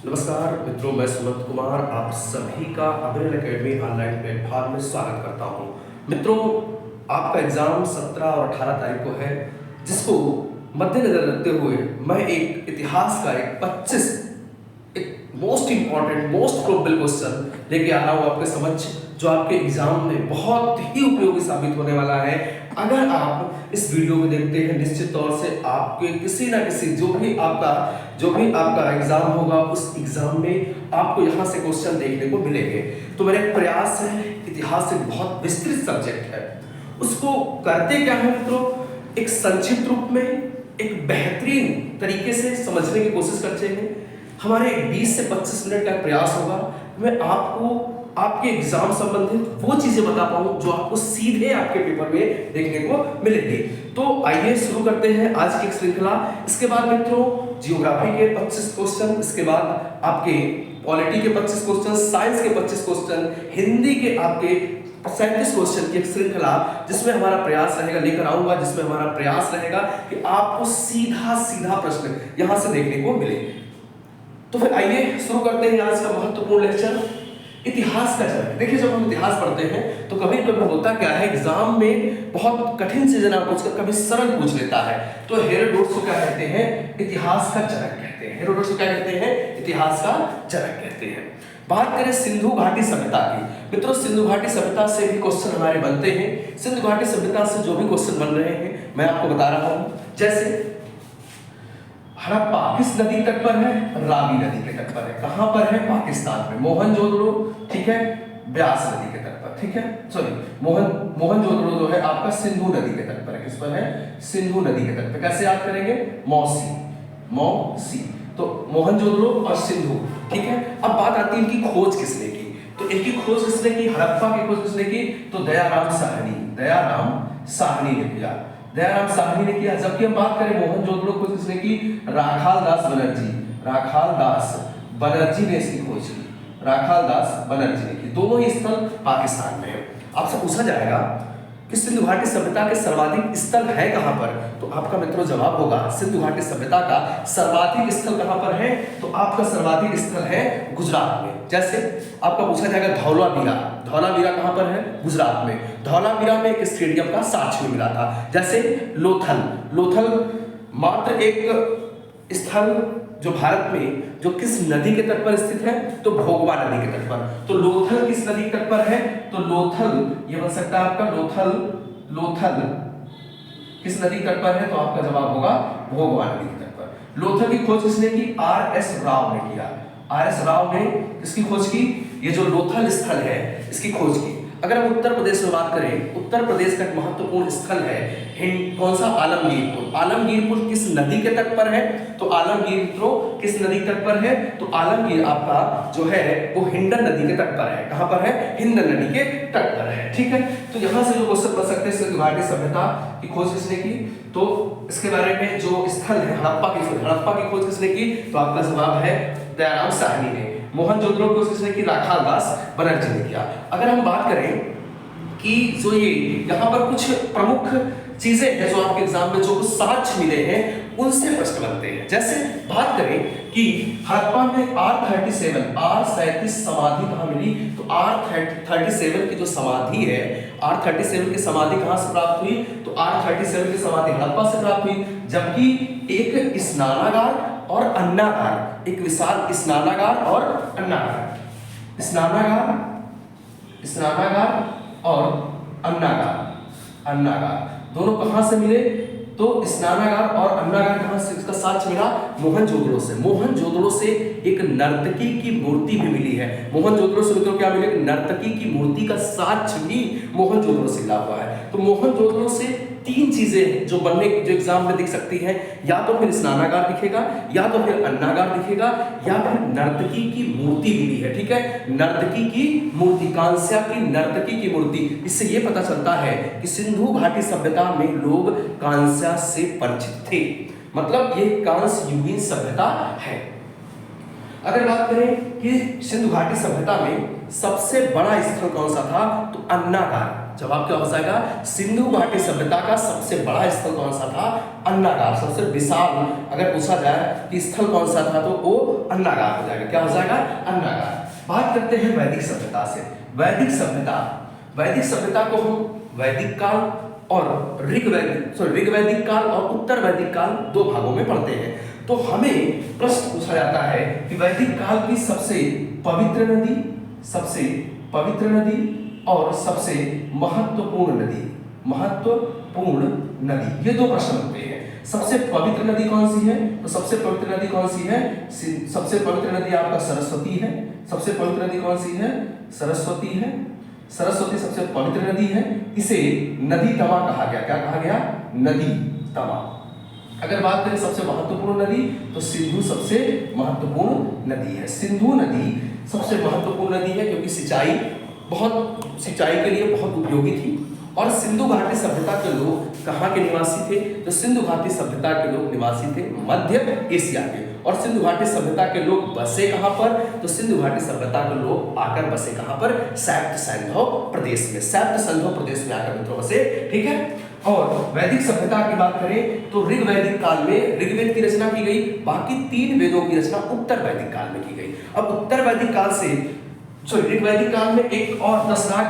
नमस्कार मित्रों, मैं सुमंत कुमार आप सभी का अभिनव एकेडमी ऑनलाइन प्लेटफॉर्म में स्वागत करता हूं। मित्रों, आपका एग्जाम 17 और 18 तारीख को है, जिसको मद्देनजर रखते हुए मैं एक इतिहास का एक most important most probable question लेके आ रहा हूं आपके समझ, जो आपके एग्जाम में बहुत ही उपयोगी साबित होने वाला है। अगर आप इस वीडियो को देखते हैं, निश्चित तौर से आपके किसी ना किसी जो भी आपका एग्जाम होगा, उस एग्जाम में आपको यहाँ से क्वेश्चन देखने को मिलेंगे। तो मेरा एक प्रयास है, इतिहास एक बहुत विस्तृत सब्जेक्ट है, उसको करते क्या है मित्रों, एक संक्षिप्त रूप में एक बेहतरीन तरीके से समझने की कोशिश करते हैं। हमारे 20 से 25 मिनट का प्रयास होगा, मैं आपको आपके एग्जाम संबंधित वो चीजें बता पाऊं जो आपको सीधे आपके पेपर में देखने को मिलेगी। तो आइए शुरू करते हैं आज की एक श्रृंखला। इसके बाद मित्रों जियोग्राफी के 25 क्वेश्चन, इसके बाद आपके पॉलिटी के 25 क्वेश्चन, साइंस के 25 क्वेश्चन, हिंदी के आपके 37 क्वेश्चन की एक श्रृंखला, जिसमें हमारा प्रयास रहेगा, लेकर आऊंगा जिसमें हमारा प्रयास रहेगा कि आपको सीधा प्रश्न यहां से देखने को मिले। तो फिर आइए शुरू करते हैं आज का महत्वपूर्ण लेक्चर, इतिहास का जनक। देखिए, जब हम इतिहास पढ़ते हैं तो कभी कभी होता क्या है, एग्जाम में बहुत कठिन चीजें ना पूछकर कभी सरल पूछ लेता है। तो हेरोडोटस को क्या कहते हैं, इतिहास का जनक कहते हैं। हेरोडोटस को क्या कहते हैं, इतिहास का जनक कहते हैं। बात करें सिंधु घाटी सभ्यता की, मित्रों सिंधु घाटी सभ्यता से भी क्वेश्चन हमारे बनते हैं। सिंधु घाटी सभ्यता से जो भी क्वेश्चन बन रहे हैं मैं आपको बता रहा हूं। जैसे हड़प्पा किस नदी तट पर है, रावी नदी के तट पर है। कहां पर है, पाकिस्तान में। मोहनजोदड़ो, ठीक है, ब्यास नदी के तट पर, ठीक है, सॉरी मोहनजोदड़ो जो है आपका सिंधु नदी के तट पर है। किस पर है, सिंधु नदी के तट पर। कैसे याद करेंगे, मौसी। तो मोहनजोदड़ो और सिंधु, ठीक है। अब बात आती है इनकी खोज किसने की, तो इनकी खोज किसने की, हड़प्पा की खोज किसने की, तो दयाराम साहनी ने किया। दयाराम साहनी ने किया। जबकि हम बात करें मोहनजोदड़ो को किसने की, राखाल दास बनर्जी ने इसकी खोज की। राखाल दास बनर्जी ने की। दोनों ही स्थल पाकिस्तान में है। आपसे पूछा जाएगा कि सिंधु घाटी सभ्यता के सर्वाधिक स्थल है कहां पर, तो आपका मित्रों जवाब होगा सिंधु घाटी सभ्यता का सर्वाधिक स्थल कहां पर है, तो आपका सर्वाधिक स्थल है गुजरात में। जैसे आपका पूछा जाएगा धौलावीरा कहां पर है, गुजरात में। धौलावीरा में एक स्टेडियम का साक्ष्य मिला था। जैसे लोथल मात्र एक स्थल जो भारत में जो किस नदी के तट पर स्थित है, तो भोगवा नदी के तट पर। तो लोथल किस नदी के तट पर है, तो लोथल ये बन सकता है आपका लोथल किस नदी तट पर है, तो आपका जवाब होगा भोगवा नदी के तट पर। लोथल की खोज किसने की, आर.एस. राव ने किया। आर.एस. राव ने इसकी खोज की, ये जो लोथल स्थल है इसकी खोज की। अगर हम उत्तर प्रदेश में बात करें, उत्तर प्रदेश का एक महत्वपूर्ण स्थल है कौन सा, आलमगीरपुर किस नदी के तट पर है, तो आलमगीर किस नदी तट पर है, तो आलमगीर आपका जो है वो हिंडन नदी के तट पर है। कहां पर है, हिंडन नदी के तट पर है, ठीक है। तो यहां से जो क्वेश्चन बन सकते हैं, सिंधु घाटी सभ्यता की खोज किसने की, तो इसके बारे में जो स्थल है हड़प्पा की खोज किसने की, तो आपका जवाब है दयाराम साहनी ने। मोहनजोदड़ो को किसने की, राखाल दास बनर्जी ने किया। अगर हम बात करें कि जो ये यहाँ पर कुछ प्रमुख चीजें हैं जो आपके एग्जाम में जो कुछ साक्ष्य मिले हैं उनसे प्रश्न बनते हैं। जैसे बात करें कि हड़प्पा में R37 समाधि कहाँ मिली, तो R37 की जो समाधि है, R37 की समाधि कहाँ से प्राप्त हुई, तो R37 की समाधि हड़प्पा से प्राप्त हुई। जबकि एक स्नानागार और अन्नागार, एक विशाल स्नानागार और अन्नागार और अन्नागार दोनों कहां से मिले, तो स्नानागार और अन्नागार कहां से इसका साक्ष्य मिला, मोहनजोदड़ो से एक नर्तकी की मूर्ति भी मिली है। मोहनजोदड़ो से मित्रों क्या मिले, नर्तकी की मूर्ति का साक्ष्य भी मोहनजोदड़ो से मिला हुआ है। तो मोहनजोदड़ो से तीन चीजें जो एग्जाम में दिख सकती हैं, या तो फिर स्नानागार दिखेगा, या तो फिर अन्नागार दिखेगा, या फिर नर्तकी की मूर्ति मिली है, ठीक है। नर्तकी की मूर्ति, कांस्या की नर्तकी की मूर्ति, इससे ये पता चलता है कि सिंधु घाटी सभ्यता में लोग कांस्या से परिचित थे, मतलब ये कांस्य युगीन सभ्यता है। अगर बात करें कि सिंधु घाटी सभ्यता में सबसे बड़ा स्थल कौन सा था, तो अन्नागार। जवाब क्या हो जाएगा? सिंधु घाटी सभ्यता का सबसे बड़ा स्थल कौन सा था? अन्नागार। सबसे विशाल अगर पूछा जाए कि स्थल कौन सा था तो वो अन्नागार हो जाएगा। क्या हो जाएगा? अन्नागार। बात करते हैं वैदिक सभ्यता से। वैदिक सभ्यता को हम वैदिक काल और ऋग्वैदिक काल और उत्तर वैदिक काल दो भागों में पढ़ते हैं। तो हमें प्रश्न पूछा जाता है कि वैदिक काल की सबसे पवित्र नदी और सबसे महत्वपूर्ण नदी, ये दो प्रश्न होते हैं। सबसे पवित्र नदी कौन सी है? तो सबसे पवित्र नदी कौन सी है? सबसे पवित्र नदी आपका सरस्वती है। सबसे पवित्र नदी कौन सी है? सरस्वती है। सरस्वती सबसे पवित्र नदी है। इसे नदी तमा कहा गया। क्या कहा गया? नदी तमा। अगर बात करें सबसे महत्वपूर्ण नदी तो सिंधु सबसे महत्वपूर्ण नदी है। सिंधु नदी सबसे महत्वपूर्ण नदी है क्योंकि सिंचाई के लिए बहुत उपयोगी थी। और सिंधु घाटी सभ्यता के लोग कहाँ के निवासी थे? तो सिंधु घाटी सभ्यता के लोग निवासी थे मध्य एशिया के। और सिंधु घाटी सभ्यता के लोग बसे कहाँ पर? तो सिंधु घाटी सभ्यता के लोग आकर बसे कहाँ पर? सैप्त सैंधव प्रदेश में आकर मित्रों बसे। ठीक है। और वैदिक सभ्यता की बात करें तो ऋग्वैदिक काल में ऋग्वेद की रचना की गई। बाकी 3 वेदों की रचना उत्तर वैदिक काल में की गई। अब उत्तर वैदिक काल से ऋग्वैदिक काल में एक और 10 राग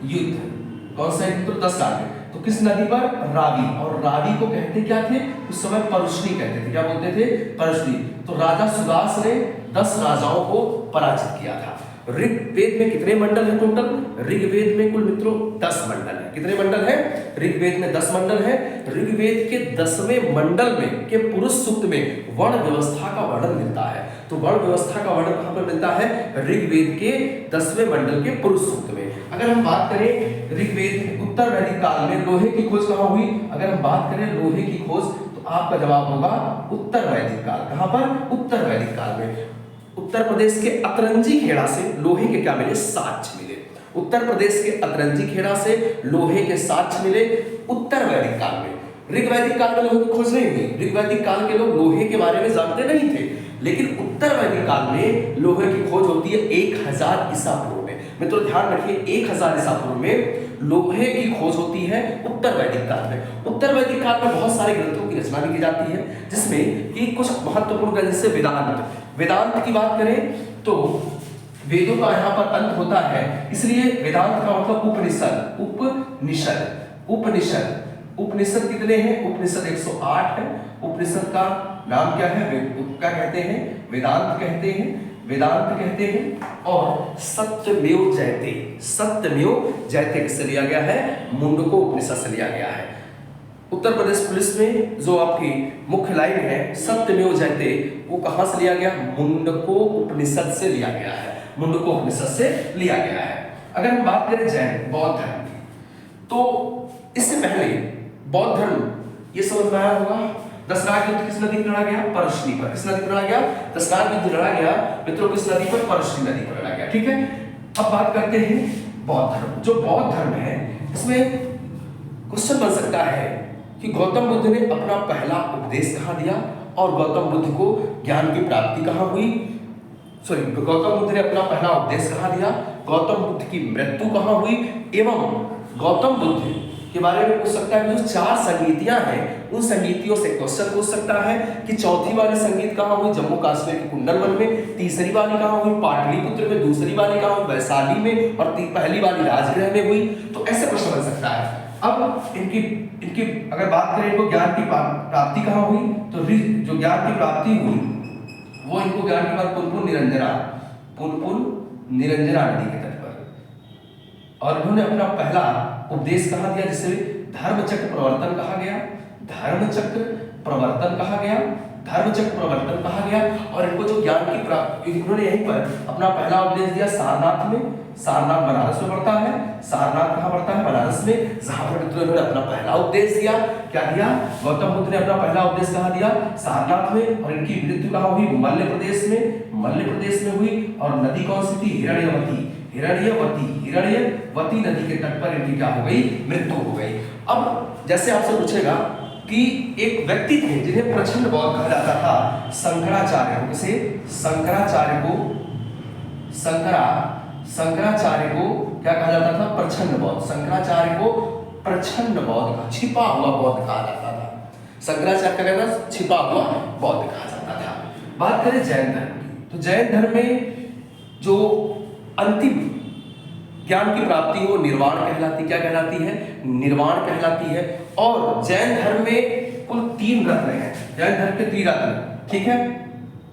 युद्ध कौन सा है? तो 10 राग। तो किस नदी पर? रावी। और रावी को कहते क्या थे उस समय? परुष्णी कहते थे। क्या बोलते थे? परुष्णी। तो राजा सुदास ने 10 राजाओं को पराजित किया था। ऋग्वेद में कितने मंडल हैं टोटल? ऋग्वेद में कुल मित्रों 10 मंडल है। कितने मंडल है? ऋग्वेद में 10 मंडल है। ऋग्वेद के 10वें मंडल में के पुरुष सूक्त में वर्ण व्यवस्था का वर्णन मिलता है। तो वर्ण व्यवस्था का वर्णन कहां पर मिलता है? ऋग्वेद के 10वें मंडल के पुरुष सूक्त में। अगर हम बात करें ऋग्वेद उत्तर वैदिक काल में लोहे की खोज कहां हुई? अगर हम बात करें लोहे की खोज तो आपका जवाब होगा उत्तर वैदिक काल। कहां पर? उत्तर वैदिक काल में। उत्तर प्रदेश के अतरंजी खेड़ा से लोहे के क्या मिले? साक्ष्य मिले। उत्तर प्रदेश के अतरंजी खेड़ा से लोहे के साक्ष्य मिले उत्तर वैदिक काल में। ऋग्वैदिक काल में लोहे की खोज नहीं हुई। ऋग्वैदिक काल के लोग लोहे के बारे में जानते नहीं थे। लेकिन उत्तर वैदिक काल में लोहे की खोज होती है 1000 ईसा पूर्व में। मित्रों ध्यान रखिए 1000 ईसा पूर्व में लोहे की खोज होती है उत्तर वैदिक काल में। उत्तर वैदिक काल में बहुत सारे ग्रंथों की रचना भी की जाती है जिसमें कि कुछ महत्वपूर्ण ग्रंथ जैसे वेदांत की बात करें तो वेदों का यहाँ पर अंत होता है, इसलिए वेदांत का मतलब उपनिषद कितने हैं? उपनिषद 108 है। उपनिषद का नाम क्या है? क्या कहते हैं? वेदांत कहते हैं। और सत्यमेव जयते किससे लिया गया है? मुंडको उपनिषद से लिया गया है। उत्तर प्रदेश पुलिस में जो आपकी मुख्य लाइन है सत्यमेव जयते, वो कहां से लिया गया? मुंडको उपनिषद से लिया गया है। मुंडको उपनिषद से लिया गया है। अगर हम बात करें जैन बौद्ध धर्म की तो इससे पहले बौद्ध धर्म ये समझ में आया होगा। 10 राग युद्ध किस नदी पर लड़ा गया? परुष्णी पर। किस नदी पर लड़ा गया? 10 राग युद्ध लड़ा गया मित्रों किस नदी पर? परुष्णी नदी पर लड़ा गया। ठीक है। अब बात करते हैं बौद्ध धर्म। जो बौद्ध धर्म है इसमें क्वेश्चन बन सकता है कि गौतम बुद्ध ने अपना पहला उपदेश कहाँ दिया और गौतम बुद्ध को ज्ञान की प्राप्ति कहाँ हुई? गौतम बुद्ध ने अपना पहला उपदेश कहाँ दिया? गौतम बुद्ध की मृत्यु कहाँ हुई? एवं गौतम बुद्ध के बारे में पूछ सकता है जो 4 संगीतियां हैं उन संगीतियों से क्वेश्चन पूछ सकता है कि चौथी वाली संगीत कहाँ हुई? जम्मू कश्मीर के कुंडलवन में। तीसरी वाली कहाँ हुई? पाटलिपुत्र में। दूसरी वाली कहाँ हुई? वैशाली में। और पहली वाली राजगृह में हुई। तो ऐसे प्रश्न बन सकता है। अब इनकी अगर बात करें इनको ज्ञान की प्राप्ति कहाँ हुई? तो जो ज्ञान की प्राप्ति हुई वो इनको ज्ञान की बात पुनपुन निरंजना नदी के तट पर। और इन्होंने अपना पहला उपदेश कहाँ दिया जिसे धर्मचक्र प्रवर्तन कहा गया। और इनको जो ज्ञान की प्राप्ति इन्होंने यहीं पर अपना पहला उपदेश दिया सारनाथ में। सारनाथ बनारस में पड़ता है। सारनाथ कहाँ पड़ता है? बनारस में। जहां पर मित्रों इन्होंने अपना पहला उपदेश दिया। क्या दिया? गौतम बुद्ध ने अपना पहला उपदेश कहाँ दिया? सारनाथ में। और इनकी मृत्यु कहाँ हुई? मल्ल प्रदेश में हुई। और नदी कौन सी थी? हिरण्यवती नदी के तट पर इनकी क्या हो गई? मृत्यु हो गई। अब जैसे आपसे पूछेगा कि एक व्यक्ति थे जिन्हें प्रचंड बौद्ध कहा जाता था, शंकराचार्य को। किसे? शंकराचार्य शंकराचार्य को क्या कहा जाता था? प्रच्छन्न बौद्ध। शंकराचार्य को प्रच्छन्न बौद्ध का, छिपा हुआ बौद्ध कहा जाता था। शंकराचार्य का कहना छिपा हुआ बौद्ध कहा जाता था। बात करें जैन धर्म की, तो जैन धर्म में जो अंतिम ज्ञान की प्राप्ति वो निर्वाण कहलाती, क्या कहलाती है? निर्वाण कहलाती है। और जैन धर्म में कुल 3 रत्न हैं, जैन धर्म के 3 रत्न, ठीक है?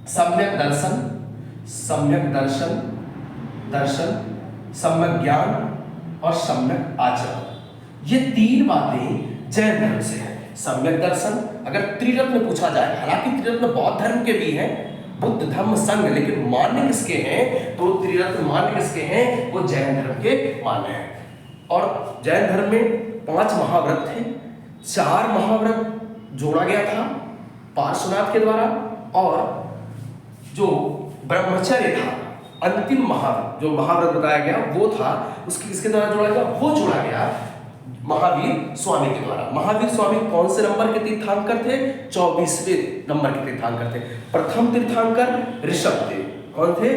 सम्यक दर्शन, सम्यक दर्शन, सम्यक ज्ञान और सम्यक आचरण। ये 3 बातें जैन धर्म से है। सम्यक दर्शन, अगर त्रिरत्न पूछा जाए, हालांकि त्रिरत्न बौद्ध धर्म के भी हैं, बुद्ध धम्म संघ, लेकिन मान्य किसके हैं? तो त्रिरत्न मान्य किसके हैं? वो जैन धर्म के मान्य हैं। और जैन धर्म में 5 महाव्रत थे, 4 महाव्रत जोड़ा गया था पार्श्वनाथ के द्वारा, और जो ब्रह्मचर्य था, अंतिम जो महाव्रत बताया गया वो था, उसकी किसके द्वारा जोड़ा गया? वो जोड़ा गया महावीर स्वामी के द्वारा। महावीर स्वामी कौन से नंबर के तीर्थंकर थे? 24वें नंबर के तीर्थंकर थे। प्रथम तीर्थंकर ऋषभदेव, कौन थे?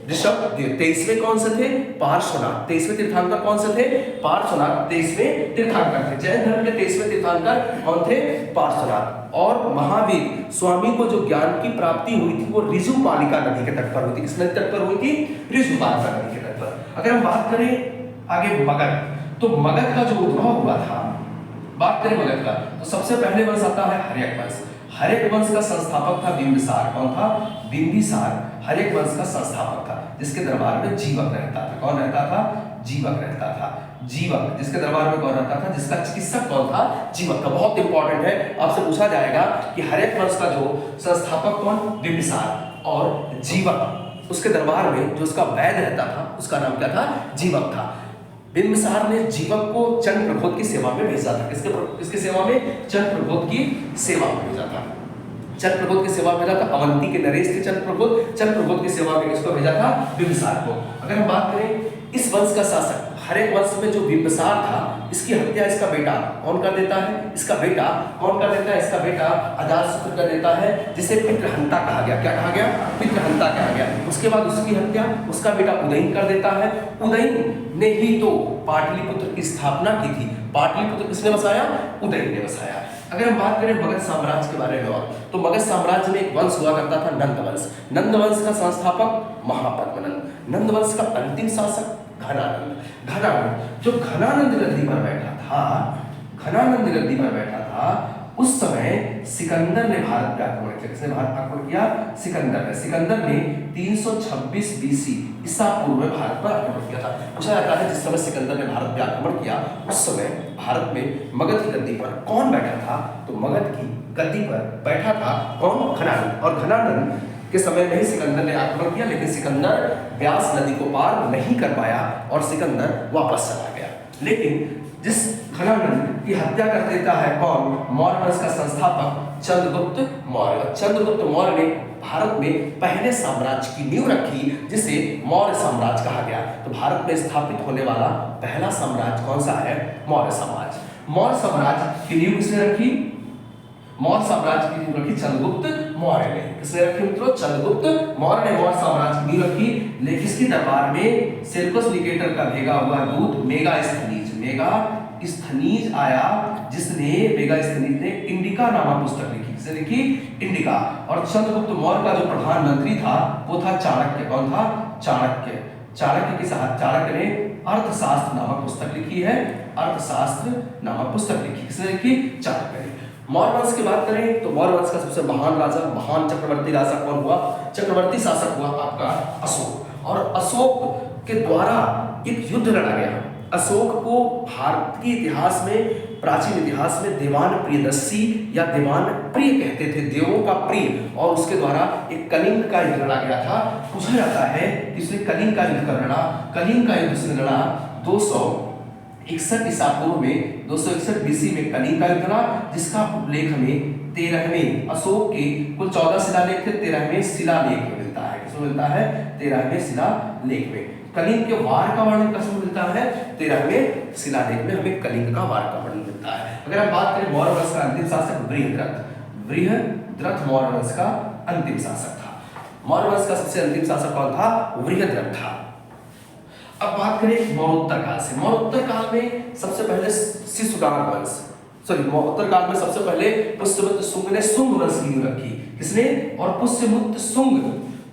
ऋषभदेव। 23वें कौन से थे? पार्श्वनाथ। 23वें तीर्थंकर कौन से थे? पार्श्वनाथ 23वें तीर्थंकर थे। जैन धर्म के 23वें तीर्थंकर कौन थे? पार्श्वनाथ। और महावीर स्वामी को जो ज्ञान की प्राप्ति हुई थी वो ऋजुपालिका नदी के तट पर हुई थी। किस नदी तट पर हुई थी? ऋजुपालिका नदी के तट पर। अगर हम बात करें आगे मगध, तो मगध का जो उद्भव हुआ था, बात करें मगध का, तो सबसे पहले वंश आता है हर्यक वंश। हर्यक वंश का संस्थापक था बिंबिसार। कौन था? बिंबिसार हर्यक वंश का संस्थापक था, जिसके दरबार में जीवक रहता था। कौन रहता था? जीवक रहता था। जीवक, जिसके दरबार में कौन रहता था? जिसका चिकित्सक कौन था? जीवक था। बहुत इंपॉर्टेंट है, आपसे पूछा जाएगा कि हर्यक वंश का जो संस्थापक कौन? बिंबिसार। और जीवक, उसके दरबार में जो उसका वैद्य रहता था, उसका नाम क्या था? जीवक था। बिंबिसार ने जीवक को चंद्रप्रभोत की सेवा में भेजा था। किसके सेवा में? चंद्रप्रभोत की सेवा में भेजा था। चंद्रप्रभोत की सेवा में भेजा था। अवंती के नरेश थे चंद्रप्रभोत की सेवा में किसको भेजा था? बिंबिसार को। अगर हम बात करें इस वंश का शासक, हर्यक वंश में जो बिंबिसार था, इसकी हत्या इसका बेटा कौन कर देता है? इसका बेटा कौन कर देता है? इसका बेटा अजातशत्रु कर देता है, जिसे पितृहंता कहा गया। क्या कहा गया? पितृहंता कहा गया। उसके बाद उसकी हत्या उसका बेटा उदयन कर देता है। उदयन ने ही तो पाटलिपुत्र की स्थापना की थी। पाटलिपुत्र किसने बसाया? उदयन ने बसाया। अगर हम बात करें मगध साम्राज्य के बारे में, और तो मगध साम्राज्य में एक वंश हुआ करता था नंद वंश। नंद वंश का संस्थापक महापद्मनंद। नंद वंश का अंतिम शासक घनानंद। घनानंद जो घनानंद गद्दी पर बैठा था, उस समय सिकंदर ने भारत पर आक्रमण किया। किसने भारत पर आक्रमण किया? सिकंदर ने 326 BC ईसा पूर्व में भारत पर आक्रमण किया था। पूछा जाता है जिस समय सिकंदर ने भारत पर आक्रमण किया, उस समय भारत में मगध की गद्दी पर कौन बैठा था? तो मगध की गद्दी पर बैठा था कौन? घनानंद। और घनानंद के समय में ही सिकंदर ने आक्रमण किया, लेकिन सिकंदर व्यास नदी को पार नहीं कर पाया और सिकंदर वापस चला गया। लेकिन जिस घनानंद की हत्या कर देता है कौन? मौर्य वंश का संस्थापक चंद्रगुप्त मौर्य। चंद्रगुप्त मौर्य ने भारत में पहले साम्राज्य की नींव रखी, जिसे मौर्य साम्राज्य कहा गया। तो भारत में स्थापित होने वाला पहला साम्राज्य कौन सा है? मौर्य साम्राज्य। मौर्य साम्राज्य की नींव किसने रखी? मौर्य साम्राज्य की नींव रखी चंद्रगुप्त मौर्य ने। किसने रखी मित्रों? चंद्रगुप्त मौर्य ने मौर्य साम्राज्य की नींव रखी। लेकिन इसके दरबार में सेल्यूकस निकेटर का भेजा हुआ दूत मेगास्थनीज आया, जिसने मेगास्थनीज ने इंडिका नामक पुस्तक लिखी। किसने लिखी? इंडिका। और चंद्रगुप्त मौर्य का जो प्रधानमंत्री था वो था चाणक्य। कौन था? चाणक्य। चाणक्य ने अर्थशास्त्र नामक पुस्तक लिखी है। अर्थशास्त्र नामक पुस्तक लिखी। किसने लिखी? चाणक्य ने। मौर्य वंश की बात करें तो मौर्य वंश का सबसे महान राजा, महान चक्रवर्ती राजा कौन हुआ? चक्रवर्ती शासक हुआ आपका अशोक। और अशोक के द्वारा एक युद्ध लड़ा गया। अशोक को भारत के इतिहास में, प्राचीन इतिहास में देवान प्रियदर्शी या देवान प्रिय कहते थे, देवों का प्रिय। और उसके द्वारा एक कलिंग का युद्ध लड़ा गया था। पूछा जाता है कि उसने कलिंग का युद्ध कर लड़ा। कलिंग का युद्ध उसने लड़ा 261 ईसा पूर्व में, 261 BC में कलिंग का युद्ध लड़ा, जिसका उल्लेख हमें 13वें अशोक के कुल 14 शिलालेख थे, 13वें शिलालेख में मिलता है। किसमें मिलता है? 13वें शिलालेख में। कलिंग के वार का वर्णन किसमें मिलता है? 13वें शिलालेख में हमें कलिंग का वार का वर्णन मिलता है। अगर हम बात करें मौर्य वंश का अंतिम शासक बृहद्रथ मौर्य वंश का अंतिम शासक था। मौर्य वंश का सबसे अंतिम शासक कौन था? बृहद्रथ था। अब बात करें मौर्योत्तर काल से। मौर्योत्तर काल में सबसे पहले शिशुनाग वंश, मौर्योत्तर काल में सबसे पहले पुष्यमित्र शुंग ने शुंग वंश की नींव रखी। किसने? और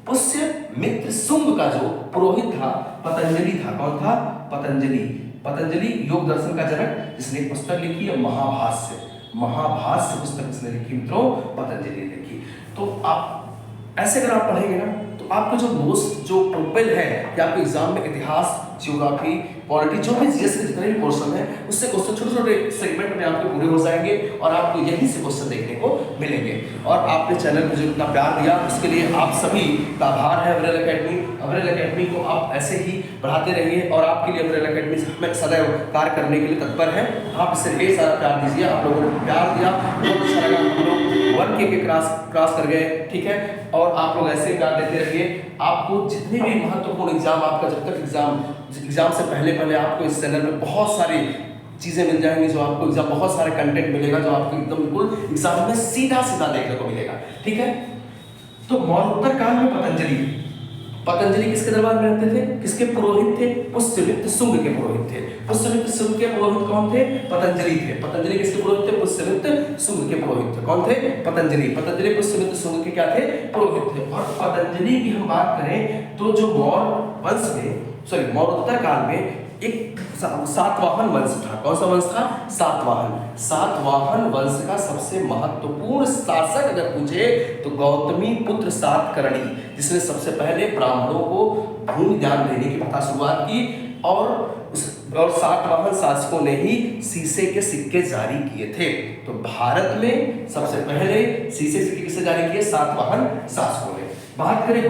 पुष्यमित्र शुंग का जो पुरोहित था पतंजलि था। कौन था? पतंजलि योग दर्शन का जनक, जिसने पुस्तक लिखी है महाभाष्य पुस्तक किसने लिखी मित्रों? पतंजलि ने लिखी। तो आप ऐसे अगर आप पढ़ेंगे ना तो आपको जो मोस्ट जो प्रोपेल है कि आपके एग्जाम में इतिहास, ज्योग्राफी, पॉलिटी, जो भी जीएस के जितने भी पोर्शन है उससे क्वेश्चन छोटे-छोटे सेगमेंट में आपके पूरे हो जाएंगे और आपको यहीं से क्वेश्चन देखने को मिलेंगे। और आपने चैनल को जो इतना प्यार दिया उसके लिए आप सभी का आभार है। अमरेल एकेडमी को आप ऐसे ही बढ़ाते रहिए और आपके लिए अमरेल एकेडमी में सदैव कार्य करने के लिए तत्पर है। आप इससे ढेर सारा प्यार दीजिए। आप लोगों ने प्यार दिया, बहुत अच्छा लगा। हम लोग 1K के क्रॉस कर गए, ठीक है। और आप लोग ऐसे प्यार देते रहिए। आपको जितने भी महत्वपूर्ण एग्जाम, आपका जब तक एग्जाम से पहले आपको इस चैनल में बहुत सारी चीजें मिल जाएंगी, जो आपको एग्जाम बहुत सारे कंटेंट मिलेगा जो आपको एकदम बिल्कुल एग्जाम में सीधा देखने को मिलेगा, ठीक है। तो मौर्योत्तर काल में पतंजलि किसके दरबार में रहते थे? किसके पुरोहित थे? पुष्यमित्र शुंग के पुरोहित थे। पुष्यमित्र शुंग के पुरोहित कौन थे? पतंजलि थे। पतंजलि किसके पुरोहित थे? पुष्यमित्र शुंग के पुरोहित थे। कौन थे? पतंजलि पुष्यमित्र शुंग के क्या थे? पुरोहित थे। और पतंजलि की हम बात करें तो जो मौर्योत्तर काल में एक सातवाहन वंश था। कौन सा वंश था? सातवाहन वंश का सबसे महत्वपूर्ण शासक अगर पूछे तो गौतमी पुत्र सातकर्णी, जिसने सबसे पहले ब्राह्मणों को भूमि दान देने की प्रथा शुरुआत की। और सातवाहन शासकों ने ही शीशे के सिक्के जारी किए थे। तो भारत में सबसे पहले शीशे सिक्के किसे जारी किए? सातवाहन शासकों ने। बात करें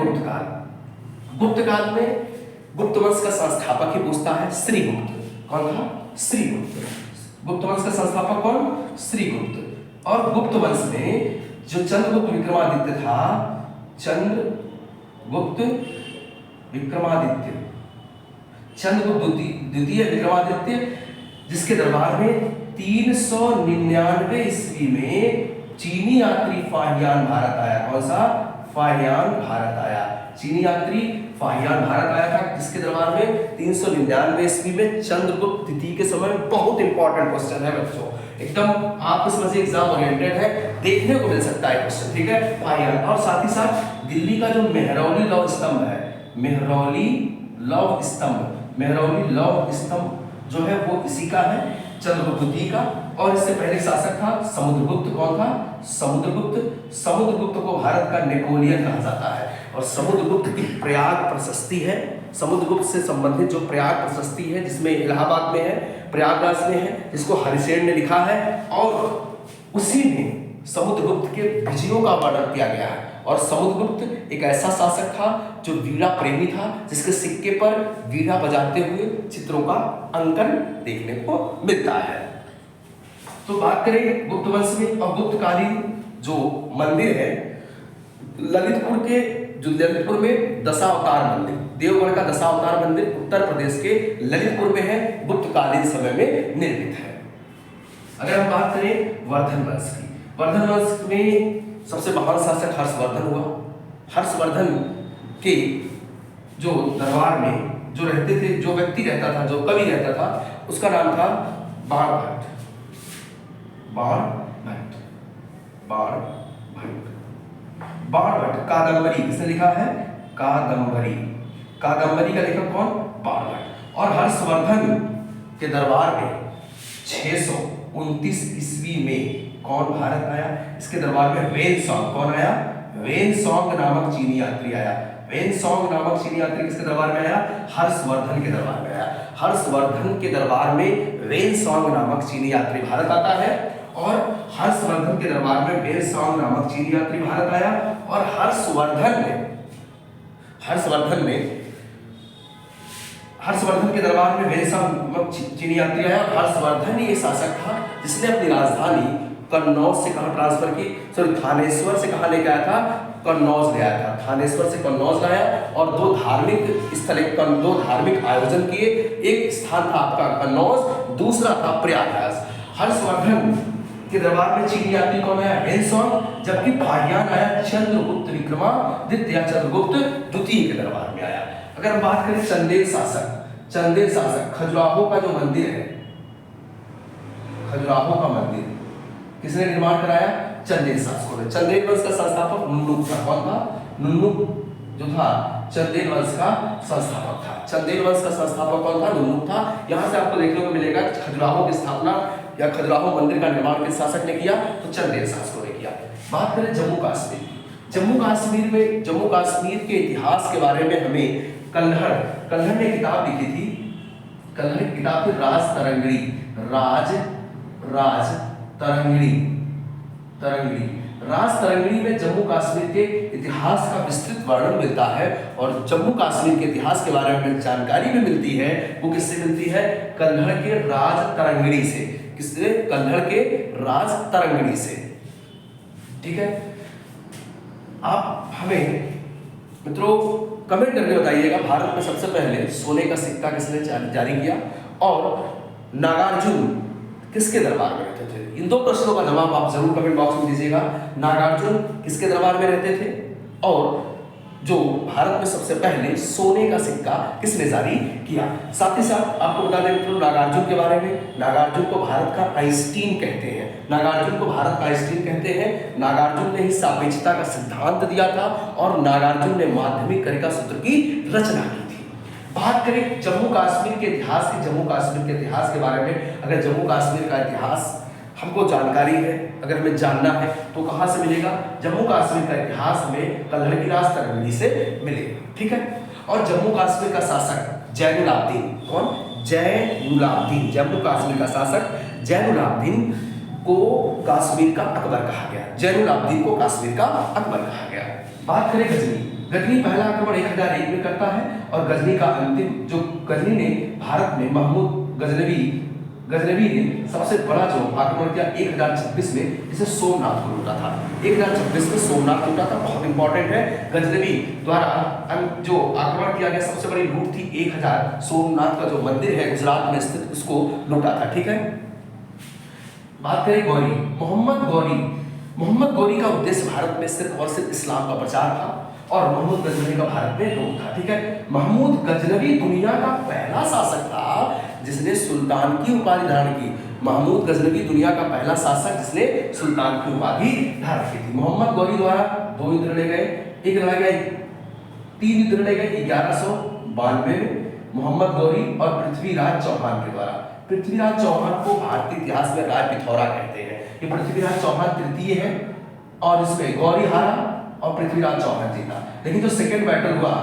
गुप्त काल में गुप्त वंश का संस्थापक ही पूछता है श्रीगुप्त। कौन था? श्रीगुप्त। गुप्त वंश का संस्थापक कौन? श्रीगुप्त। और गुप्त वंश में जो चंद्रगुप्त विक्रमादित्य था, चंद्रगुप्त द्वितीय विक्रमादित्य, जिसके दरबार में 399 ईस्वी में चीनी यात्री फाहियान भारत आया। कौन सा? फाहियान भारत आया। चीनी यात्री फाहियान भारत आया था, जिसके दरबार में 399 ईस्वी में चंद्रगुप्त द्वितीय के समय में। बहुत इंपॉर्टेंट क्वेश्चन है बच्चों, एकदम आप इसमें से एग्जाम ओरिएंटेड है, देखने को मिल सकता है क्वेश्चन, ठीक है। फाहियान। और साथ ही साथ दिल्ली का जो मेहरौली लौह स्तंभ है, मेहरौली लौह स्तंभ जो है वो इसी का है, चंद्रगुप्त द्वितीय का। और इससे पहले शासक था समुद्रगुप्त। कौन था? समुद्रगुप्त को भारत का नेपोलियन कहा जाता है। और समुद्रगुप्त की प्रयाग प्रशस्ति है, समुद्रगुप्त से संबंधित जो प्रयाग प्रशस्ति है, जिसमें इलाहाबाद में है, प्रयागराज में है, जिसको हरिसेन ने लिखा है। और उसी में समुद्रगुप्त के विजयों का वर्णन किया गया है। और समुद्रगुप्त एक ऐसा शासक था जो वीणा प्रेमी था, जिसके सिक्के पर वीणा बजाते हुए चित्रों का अंकन देखने को मिलता है। तो बात करें गुप्त वंश में और गुप्तकालीन जो मंदिर है, ललितपुर में दशावतार मंदिर, देवगढ़ का दशावतार मंदिर उत्तर प्रदेश के ललितपुर में है, गुप्तकालीन समय में निर्मित है। अगर हम बात करें वर्धन वंश की, वर्धन वंश में सबसे महान शासक हर्षवर्धन हुआ। हर्षवर्धन के जो दरबार में जो रहते थे, जो व्यक्ति रहता था, जो कवि रहता था, उसका नाम था बाणभट्ट। कादम्बरी किसने लिखा है? कादम्बरी का लेखक कौन? बाणभट्ट। और हर्षवर्धन के दरबार में 629 ईस्वी में कौन भारत आया? इसके दरबार में वेनसोंग। कौन आया? वेनसोंग नामक चीनी यात्री आया। वेनसोंग नामक चीनी यात्री किसके दरबार में आया? हर्षवर्धन के दरबार में आया। हर्षवर्धन के दरबार में वेनसोंग नामक चीनी यात्री भारत आता है। और हर्षवर्धन के दरबार में वेनसोंग नामक चीनी यात्री भारत आया। और हर्षवर्धन के दरबार में वेनसोंग चीनी यात्री आया। और हर्षवर्धन ही एक शासक था जिसने अपनी राजधानी कन्नौज से कहाँ ट्रांसफर की? थानेश्वर से कहाँ लेके आया था? कन्नौज ले आया था। थानेश्वर से कन्नौज लाया और दो धार्मिक आयोजन किए। एक स्थान था आपका कन्नौज, दूसरा था प्रयागराज। हर्षवर्धन के दरबार में चीनी यात्री कौन आया? वेनसोंग। जबकि फाहियान आया चंद्रगुप्त विक्रमादित्य या चंद्रगुप्त द्वितीय के दरबार में आया। अगर हम बात करें चंदेल शासक, चंदेल शासक, खजुराहो का जो मंदिर है, खजुराहो का मंदिर किसने निर्माण कराया? चंदेल शासकों ने। चंदेल वंश का संस्थापक नुन्नुक था। कौन था? नुन्नुक जो था चंदेल वंश का संस्थापक था। चंदेल वंश का संस्थापक कौन था? नुन्नुक था। यहाँ से आपको देखने को मिलेगा खजुराहो की स्थापना या खजुराहो मंदिर का निर्माण किस शासक ने किया? तो चंदेल शासकों ने किया। बात करें जम्मू कश्मीर की। जम्मू कश्मीर के इतिहास के बारे में हमें कल्हड़ ने किताब लिखी थी। कल्हड़ की किताब थी राज तरंगिणी में जम्मू कश्मीर के इतिहास का विस्तृत वर्णन मिलता है और जम्मू कश्मीर के इतिहास के बारे में जानकारी भी मिलती है। वो किससे मिलती है? कल्हड़ के राज तरंगिणी से। किससे? कल्हड़ के राज तरंगिणी से। ठीक है, आप हमें मित्रों कमेंट करके बताइएगा भारत में सबसे पहले सोने का सिक्का किसने जारी किया और नागार्जुन किसके दरबार में रहते थे? इन दो प्रश्नों का जवाब आप जरूर कमेंट बॉक्स में दीजिएगा। नागार्जुन किसके दरबार में रहते थे और जो भारत में सबसे पहले सोने का सिक्का किसने जारी किया? साथ ही साथ आपको बता दें मित्रों नागार्जुन के बारे में। नागार्जुन को भारत का आइंस्टीन कहते हैं। नागार्जुन ने ही सापेक्षता का सिद्धांत दिया था और नागार्जुन ने माध्यमिक कनिका सूत्र की रचना की थी। बात करें जम्मू कश्मीर के इतिहास के बारे में। अगर जम्मू कश्मीर का इतिहास हमको जानकारी है, अगर हमें जानना है तो कहाँ से मिलेगा? जम्मू कश्मीर का इतिहास हमें कल्हड़ की राज तरंगिणी से मिलेगा। ठीक है, और जम्मू कश्मीर का शासक जैनुलाब्दीन। कौन? जैनुलाब्दीन। जम्मू कश्मीर का शासक जैनुलाब्दीन को कश्मीर का अकबर कहा गया। जैनुलाब्दीन को कश्मीर का अकबर कहा गया। बात करें गजनी पहला आक्रमण 1001 में करता है और गजनी का अंतिम जो गजनी ने भारत में महमूद गजनवी ने सबसे बड़ा जो आक्रमण किया 1026 में, इसे सोमनाथ को लूटा था। 1026 में सोमनाथ लूटा था, बहुत इंपॉर्टेंट है। गजनवी द्वारा जो आक्रमण किया गया सबसे बड़ी लूट थी 1000 सोमनाथ का जो मंदिर है गुजरात में स्थित, उसको लूटा था। ठीक है, बात करें गौरी। मोहम्मद गौरी का उद्देश्य भारत में सिर्फ और सिर्फ इस्लाम का प्रचार था और महमूद गजनवी का भारत में रोक था। ठीक है, महमूद गजनवी दुनिया का पहला शासक था जिसने सुल्तान की उपाधि धारण की। महमूद गजनवी दुनिया का पहला शासक जिसने सुल्तान की उपाधि धारण की थी। मोहम्मद गौरी द्वारा 2 युद्ध लड़े गए, 3 युद्ध लड़े गए 1192 में मोहम्मद गौरी और पृथ्वीराज चौहान के द्वारा। पृथ्वीराज चौहान को भारतीय इतिहास में राय पिथौरा कहते हैं। ये पृथ्वीराज चौहान तृतीय है और इसमें गौरी हारा और पृथ्वीराज चौहान जीता। लेकिन जो सेकंड बैटल हुआ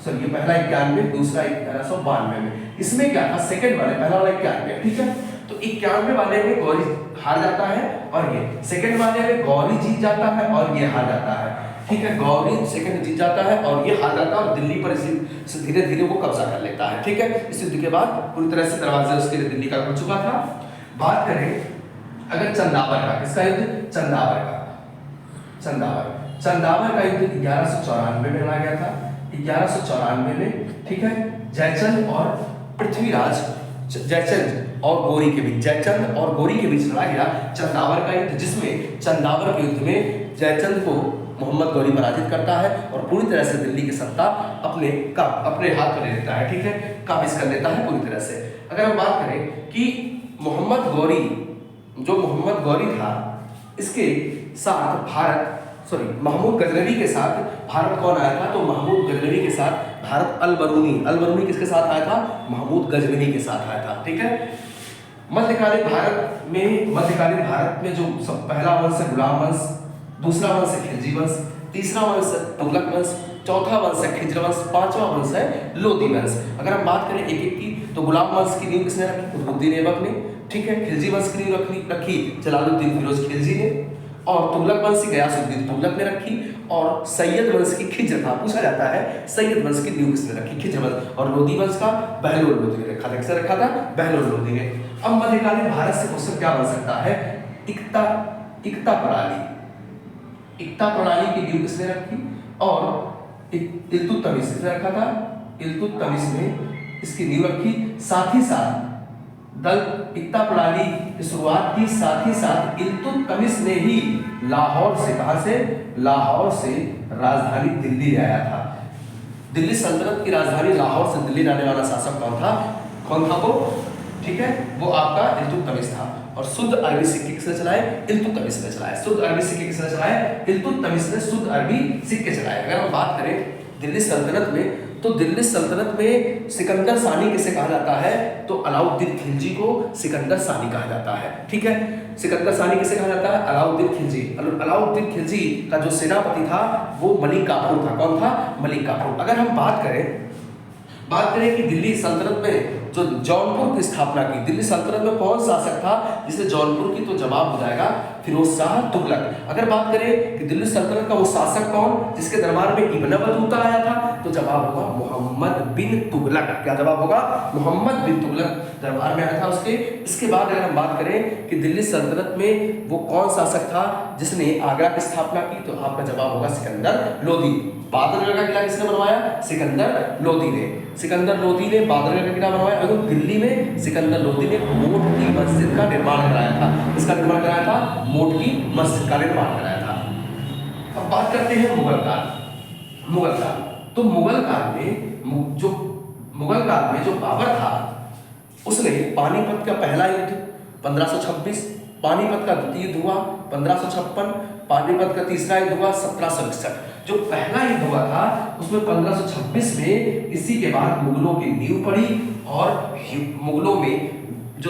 ये पहला 91, दूसरा 1192 में, इसमें क्या था? सेकंड वाले, पहला वाला 91। ठीक है, तो 91 वाले में गौरी हार जाता है और ये सेकंड वाले में गौरी जीत जाता है और ये हार जाता है। ठीक है, गौरी सेकंड जीत जाता है और ये हार जाता है और दिल्ली पर इसी धीरे धीरे वो कब्जा कर लेता है। ठीक है, इस युद्ध के बाद पूरी तरह से दरवाजे उसके लिए दिल्ली का खुल चुका था। बात करें अगर चंदावर का, किसका युद्ध? चंदावर का युद्ध 1194 में लड़ा गया था। 1194 में, ठीक है, जयचंद और पृथ्वीराज, जयचंद और गौरी के बीच लड़ा गया चंदावर का युद्ध, जिसमें चंदावर के युद्ध में जयचंद को मोहम्मद गौरी पराजित करता है और पूरी तरह से दिल्ली की सत्ता अपने हाथ में ले लेता है। ठीक है, काबिज कर लेता है पूरी तरह से। अगर हम बात करें कि मोहम्मद गौरी था, इसके साथ महमूद गजनवी के साथ भारत कौन आया था? तो महमूद गजनवी के साथ भारत अल-बरूनी किसके साथ आया था? महमूद गजनवी के साथ आया था। ठीक है, मध्यकालीन भारत में जो सब पहला वंश है गुलाम वंश, दूसरा वंश है खिलजी वंश, तीसरा वंश है तुगलक वंश, चौथा वंश है खिज्र वंश, पांचवा वंश है लोदी वंश। अगर हम बात करें एक एक की, तो गुलाम वंश की नींव किसने रखी? कुतुबुद्दीन ऐबक ने। ठीक है, खिलजी वंश की नींव रखी जलालुद्दीन फिरोज खिलजी ने और तुगलक वंश की गयासुद्दीन तुगलक ने रखी और सैयद वंश की खिज्र था। पूछा जाता है सैयद वंश की नींव किसने रखी? खिज्र वंश। और लोदी वंश का बहलोल लोदी ने रखा था। किसने रखा था? बहलोल लोदी ने। अब मध्यकालीन भारत से क्वेश्चन क्या बन सकता है? इक्ता प्रणाली की नींव किसने रखी? और इल्तुतमिश किसने रखा था? इल्तुतमिश ने इसकी नींव रखी। साथ ही साथ इक्ता प्रणाली की शुरुआत की, साथ ही साथ इल्तुतमिश ने ही लाहौर से राजधानी दिल्ली आया था। दिल्ली सल्तनत की राजधानी लाहौर से दिल्ली लाने वाला शासक कौन था वो? ठीक है, वो आपका इल्तुतमिश था। और शुद्ध अरबी सिक्के किसने चलाए? इल्तुतमिश ने चलाए। शुद्ध अरबी सिक्के किसने चलाए? इल्तुतमिश ने शुद्ध अरबी सिक्के चलाए। अगर हम बात करें दिल्ली सल्तनत में, तो दिल्ली सल्तनत में सिकंदर सानी किसे कहा जाता है? तो अलाउद्दीन खिलजी को सिकंदर सानी कहा जाता है। ठीक है, सिकंदर सानी किसे कहा जाता है? अलाउद्दीन खिलजी। अलाउद्दीन खिलजी का जो सेनापति था वो मलिक काफूर था। कौन था? मलिक काफूर। अगर हम बात करें कि दिल्ली सल्तनत में जो जौनपुर की स्थापना की, दिल्ली सल्तनत में कौन शासक था जिसने जौनपुर की? तो जवाब हो जाएगा फिरोज शाह तुगलक। अगर बात करें कि दिल्ली सल्तनत का वो शासक कौन जिसके दरबार में इब्न बतूता आया था, तो जवाब होगा मोहम्मद बिन तुगलक। क्या जवाब होगा? मोहम्मद बिन तुगलक दरबार में आया था उसके। इसके बाद अगर हम बात करें कि दिल्ली सल्तनत में वो कौन शासक था जिसने आगरा की स्थापना की, तो आपका जवाब होगा सिकंदर लोदी। बादरगढ़ का किला किसने बनवाया? सिकंदर लोदी ने। सिकंदर लोदी ने बादरगढ़ का किला बनवाया। और दिल्ली में सिकंदर लोदी ने मोट की मस्जिद का निर्माण कराया था। इसका निर्माण कराया था? मोट की मस्जिद का निर्माण कराया था। अब बात करते हैं मुगल काल। मुगल काल, तो मुगल काल में जो बाबर था उसने पानीपत का पहला युद्ध 1526, पानीपत का द्वितीय युद्ध हुआ 1556, पानीपत का तीसरा युद्ध हुआ 1761। जो पहला युद्ध हुआ था उसमें 1526 में, इसी के बाद मुगलों की नींव पड़ी। और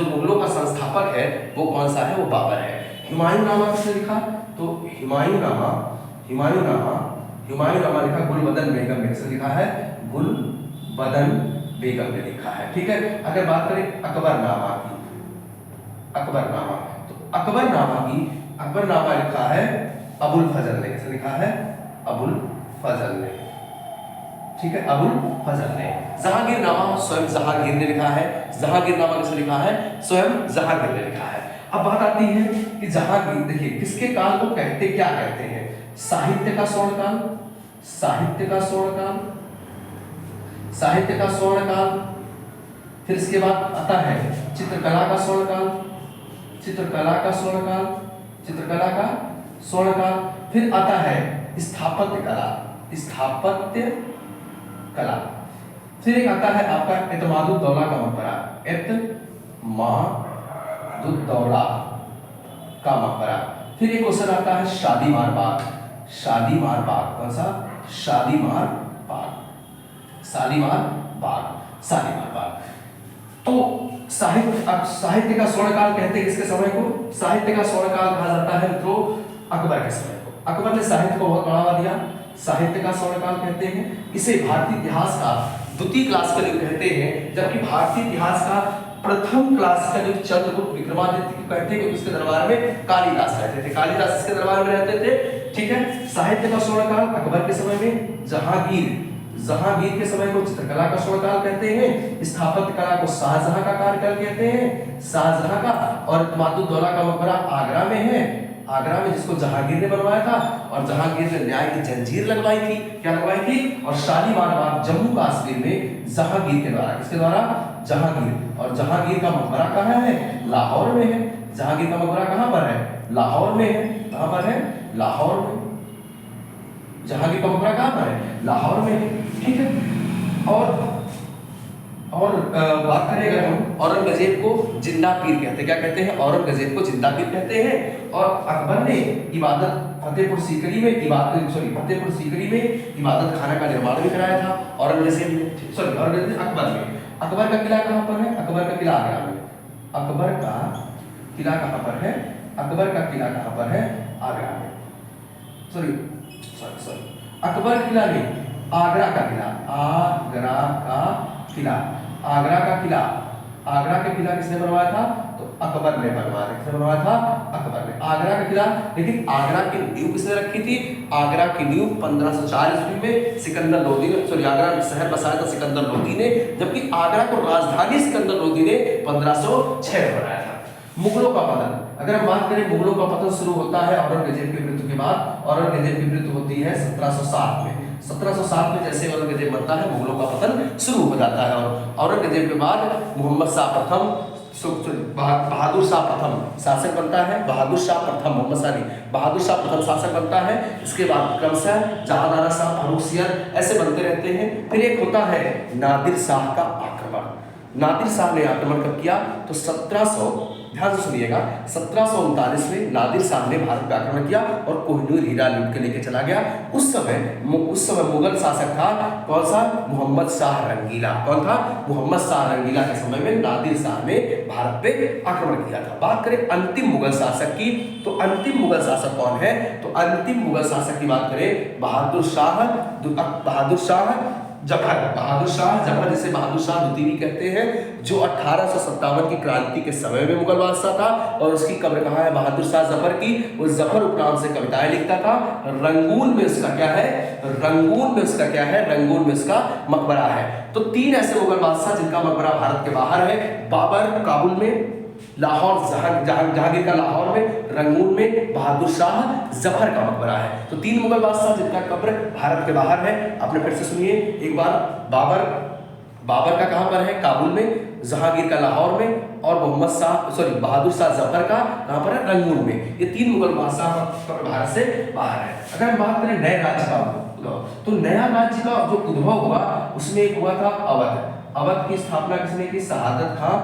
मुगलों का संस्थापक है वो कौन सा है? वो बाबर है। हुमायूंनामा किसने लिखा? तो हुमायूंनामा लिखा गुलबदन बेगम ने। किसने लिखा है? गुलबदन बेगम ने लिखा है। ठीक है, अगर बात करें अकबरनामा की, तो अकबरनामा लिखा है अबुल फजल ने। किसने लिखा है? अबुल फजल ने। ठीक है, अबुल फजल ने। जहांगीरनामा स्वयं जहांगीर ने लिखा है। जहांगीरनामा किसने लिखा है? स्वयं जहांगीर ने लिखा है। अब बात आती है कि जहांगीर, देखिए किसके काल को क्या कहते हैं? साहित्य का स्वर्णकाल, फिर इसके बाद आता है चित्रकला का स्वर्णकाल, फिर आता है स्थापत्य कला, फिर एक आता है आपका एतमादुद्दौला का मकबरा, फिर एक क्वेश्चन आता है शालीमार बाग। कौन सा? शालीमार बाग। तो साहित्य का स्वर्णकाल कहते हैं किसके समय को? साहित्य का स्वर्णकाल कहा जाता है मित्रों अकबर के समय को। अकबर ने साहित्य को बहुत बढ़ावा दिया, साहित्य का स्वर्णकाल कहते हैं। इसे भारतीय इतिहास का द्वितीय क्लासिकल युग कहते हैं, जबकि भारतीय इतिहास का प्रथम क्लासिकल युग चंद्रगुप्त विक्रमादित्य को कहते हैं, क्योंकि उसके दरबार में कालिदास रहते थे। कालिदास इसके दरबार में रहते थे। ठीक है, साहित्य का स्वर्णकाल अकबर के समय में, जहांगीर के समय को चित्रकला का स्वर्णकाल कहते हैं, स्थापत्य कला को शाहजहां का कार्यकाल कहते हैं, शाहजहां का। और एतमादुद्दौला का मकबरा आगरा में है, आगरा में, जिसको जहांगीर ने बनवाया था। और जहांगीर ने न्याय की जंजीर लगवाई थी। क्या लगवाई थी? और शालीमार बाग जम्मू कश्मीर में जहांगीर के द्वारा। किसके द्वारा? जहांगीर। और जहांगीर का मकबरा कहाँ है? लाहौर में है। जहांगीर का मकबरा कहाँ पर है? लाहौर में है। कहाँ पर है? लाहौर में। जहांगीर का मकबरा कहाँ पर है? लाहौर में है। ठीक है, और बात करें अगर हम, औरंगजेब को जिंदा पीर कहते हैं। क्या कहते हैं? औरंगजेब को जिंदा पीर कहते हैं। और अकबर ने फतेहपुर सीकरी में इबादत खाना का निर्माण भी कराया था। औरंगजेब ने, अकबर का किला कहाँ पर है? अकबर का किला आगरा में। अकबर का किला कहाँ पर है? आगरा में। अकबर किला नहीं, आगरा का किला किसने बनवाया था? तो अकबर ने बनवाया था। किसने बनवाया था? अकबर ने। आगरा का किला, लेकिन आगरा की नींव किसने रखी थी? आगरा की नींव 1504 ईस्वी में सिकंदर लोदी ने, आगरा शहर बसाया था सिकंदर लोदी ने, जबकि आगरा को राजधानी सिकंदर लोदी ने 1506 में बनाया था। मुगलों का पतन, अगर हम बात करें, मुगलों का पतन शुरू होता है औरंगजेब की मृत्यु के बाद। औरंगजेब की मृत्यु होती है 1707 में। 1707 में जैसे औरंगजेब मरता है, मुगलों का पतन शुरू हो जाता है। और औरंगजेब के बाद मोहम्मद शाह प्रथम बहादुर शाह प्रथम शासक बनता है, बहादुर शाह प्रथम मोहम्मद शाह नहीं, बहादुर शाह प्रथम शासक बनता है। इसके बाद क्रमशः जहांनारा शाह, फारूक सियर ऐसे बनते रहते हैं। फिर एक होता है नादिर शाह का आक्रमण। नादिर शाह ने आक्रमण कब किया? तो 1700, ध्यान से सुनिएगा, 1739 में नादिर शाह ने भारत पे आक्रमण किया और कोहिनूर हीरा लूट के लेके चला गया। उस समय मुगल शासक था कौन सा? मोहम्मद शाह रंगीला। कौन था? मोहम्मद शाह रंगीला के समय में नादिर शाह ने भारत पे आक्रमण किया था। बात करें अंतिम मुगल शासक की, तो अंतिम मुगल शासक कौन है? तो अंतिम मुगल शासक की बात करें बहादुर शाह जफर, बहादुर शाह जफर, जिसे बहादुर शाह द्वितीय भी कहते हैं, जो 1857 की क्रांति के समय में मुगल बादशाह था। और उसकी कब्र कहाँ है? बहादुर शाह जफर की। वो जफर उपनाम से कविताएं लिखता था। रंगून में उसका क्या है? रंगून में उसका क्या है? रंगून में उसका मकबरा है। तो 3 ऐसे मुगल बादशाह जिनका मकबरा भारत के बाहर है। बाबर काबुल में, लाहौर जहांगीर का लाहौर में, रंगून में बहादुर शाह जफर का मकबरा है। तो 3 मुगल बादशाह जिनका कब्र भारत के बाहर है। आपने फिर से सुनिए एक बार, बाबर का कहां पर है? काबुल में, जहांगीर का लाहौर में, और बहादुर शाह जफर का कहां पर है? रंगून में। ये 3 मुगल बादशाह का कब्र भारत से बाहर है। अगर हम बात करें नए राज्य का उद्भव, तो नया राज्य का जो उद्भव हुआ उसमें एक हुआ था अवध। अवध की स्थापना किसने की? शहादत खां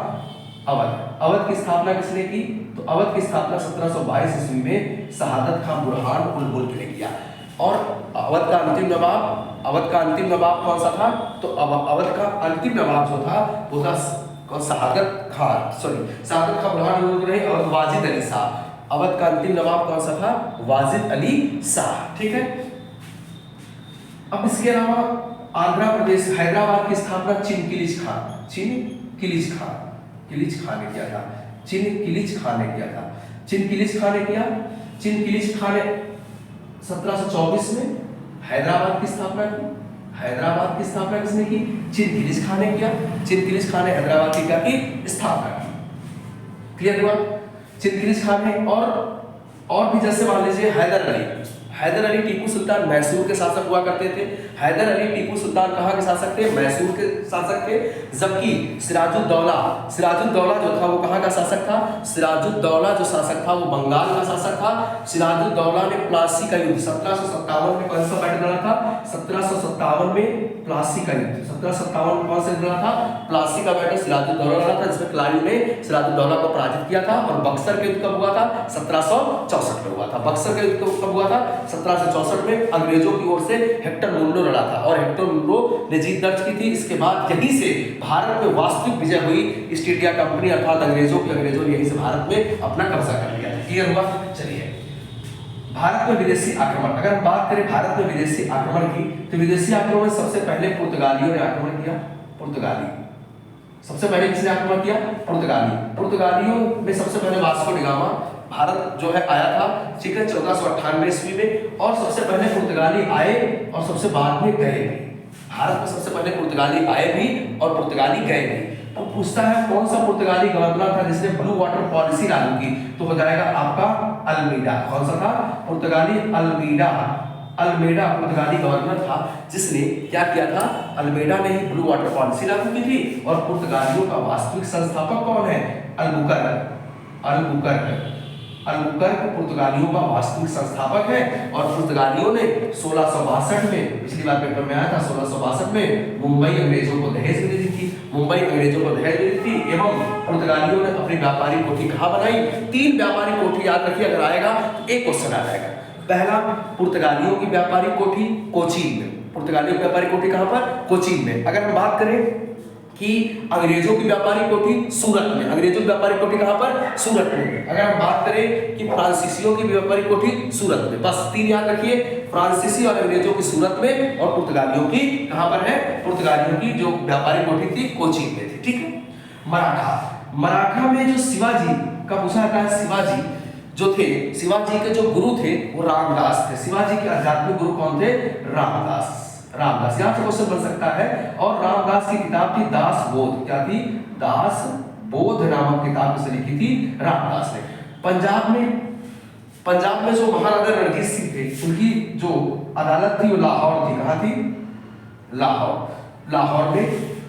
अवध की स्थापना किसने की? तो अवध की स्थापना 1722 ईस्वी में शहादत खां बुरहान उल मुल्क ने किया। और अवध का अंतिम नवाब कौन सा था? तो अवध का अंतिम नवाब जो था वो था शहादत खां बुरहान उल मुल्क नहीं, और वाजिद अली शाह। अवध का अंतिम नवाब कौन सा था? वाजिद अली शाह। ठीक है। अब इसके अलावा आंध्र प्रदेश, हैदराबाद की स्थापना चिनकिलिज खान ने किया था। चिनकिलिज खान ने किया। 1724 में हैदराबाद की स्थापना किसने की? चिनकिलिज खान ने किया। चिनकिलिज खान ने हैदराबाद की क्या की? स्थापना की। क्लियर हुआ? चिनकिलिज खान ने, और भी जैसे मान लीजिए हैदर अली टीपू सुल्तान मैसूर के शासक हुआ करते थे। हैदर अली टीपू सुल्तान कहाँ के शासक थे? मैसूर के शासक थे। जबकि सिराजुद्दौला जो था वो कहाँ का शासक था? सिराजुद्दौला जो शासक था वो बंगाल का शासक था। सिराजुद्दौला ने प्लासी का युद्ध 1757 में कौन सा बैटल लड़ा था? 1757 में प्लासी का युद्ध, 1757 में कौन सा लड़ा था? प्लासी का बैटल सिराजुद्दौला लड़ा था, जिसमें क्लाइव ने सिराजुद्दौला को पराजित किया था। और बक्सर के युद्ध कब हुआ था? 1764 में हुआ था। बक्सर का युद्ध कब हुआ था? 1764 में अंग्रेजों की ओर से हेक्टर मुंडो लड़ा था, और हेक्टर मुंडो ने जीत दर्ज की थी। इसके बाद यहीं से भारत में वास्तविक विजय हुई। ईस्ट इंडिया कंपनी अर्थात अंग्रेजों ने यहीं से भारत में अपना कब्जा कर लिया। क्लियर हुआ? चलिए, भारत में विदेशी आक्रमण, अगर हम बात करें भारत में विदेशी आक्रमण की, तो विदेशी आक्रमण में सबसे पहले पुर्तगालियों ने आक्रमण किया। सबसे पहले किसने आक्रमण किया? पुर्तगालियों में सबसे पहले वास्को डी गामा भारत जो है आया था, ठीक है, 1498 ईस्वी में। और सबसे पहले पुर्तगाली आए और सबसे बाद में गए भी। भारत में सबसे पहले पुर्तगाली आए भी और पुर्तगाली गए भी। तो पूछता है कौन सा पुर्तगाली गवर्नर था जिसने ब्लू वाटर पॉलिसी लागू की? तो हो जाएगा आपका अल्मीडा। कौन सा था? पुर्तगाली अल्मेडा पुर्तगाली गवर्नर था जिसने क्या किया था? अल्मेडा ने ही ब्लू वाटर पॉलिसी लागू की थी। और पुर्तगालियों का वास्तविक संस्थापक कौन है? अल्बुकर्क पुर्तगालियों का वास्तविक संस्थापक है। और पुर्तगालियों ने 1662 में, पिछली बार पेपर में आया था, 1662 में मुंबई अंग्रेजों को दहेज में दी थी। एवं पुर्तगालियों ने अपनी व्यापारी कोठी कहाँ बनाई? 3 व्यापारी कोठी याद रखिए, अगर आएगा तो एक क्वेश्चन आ जाएगा। पहला, पुर्तगालियों की व्यापारी कोठी कोचीन में। पुर्तगालियों की व्यापारी कोठी कहाँ पर? कोचीन में। अगर हम बात करें कि अंग्रेजों की व्यापारी कोठी सूरत में। अंग्रेजों की व्यापारी कोठी कहां पर? सूरत में। अगर हम बात करें कि फ्रांसीसियों की व्यापारी कोठी सूरत में। बस 3 याद रखिए, फ्रांसीसी और अंग्रेजों की सूरत में, और पुर्तगालियों की कहां पर है? पुर्तगालियों की जो व्यापारी कोठी थी कोचीन में थी। ठीक है। मराठा में जो शिवाजी का पूछा जाता है, शिवाजी के जो गुरु थे वो रामदास थे। शिवाजी के आध्यात्मिक गुरु कौन थे? रामदास। यहाँ से क्वेश्चन बन सकता है। और रामदास की किताब थी दास बोध। क्या थी? दास बोध नामक किताब से लिखी थी रामदास ने। पंजाब में जो महाराजा रणजीत सिंह थे, उनकी जो अदालत थी वो लाहौर थी। कहाँ थी? लाहौर में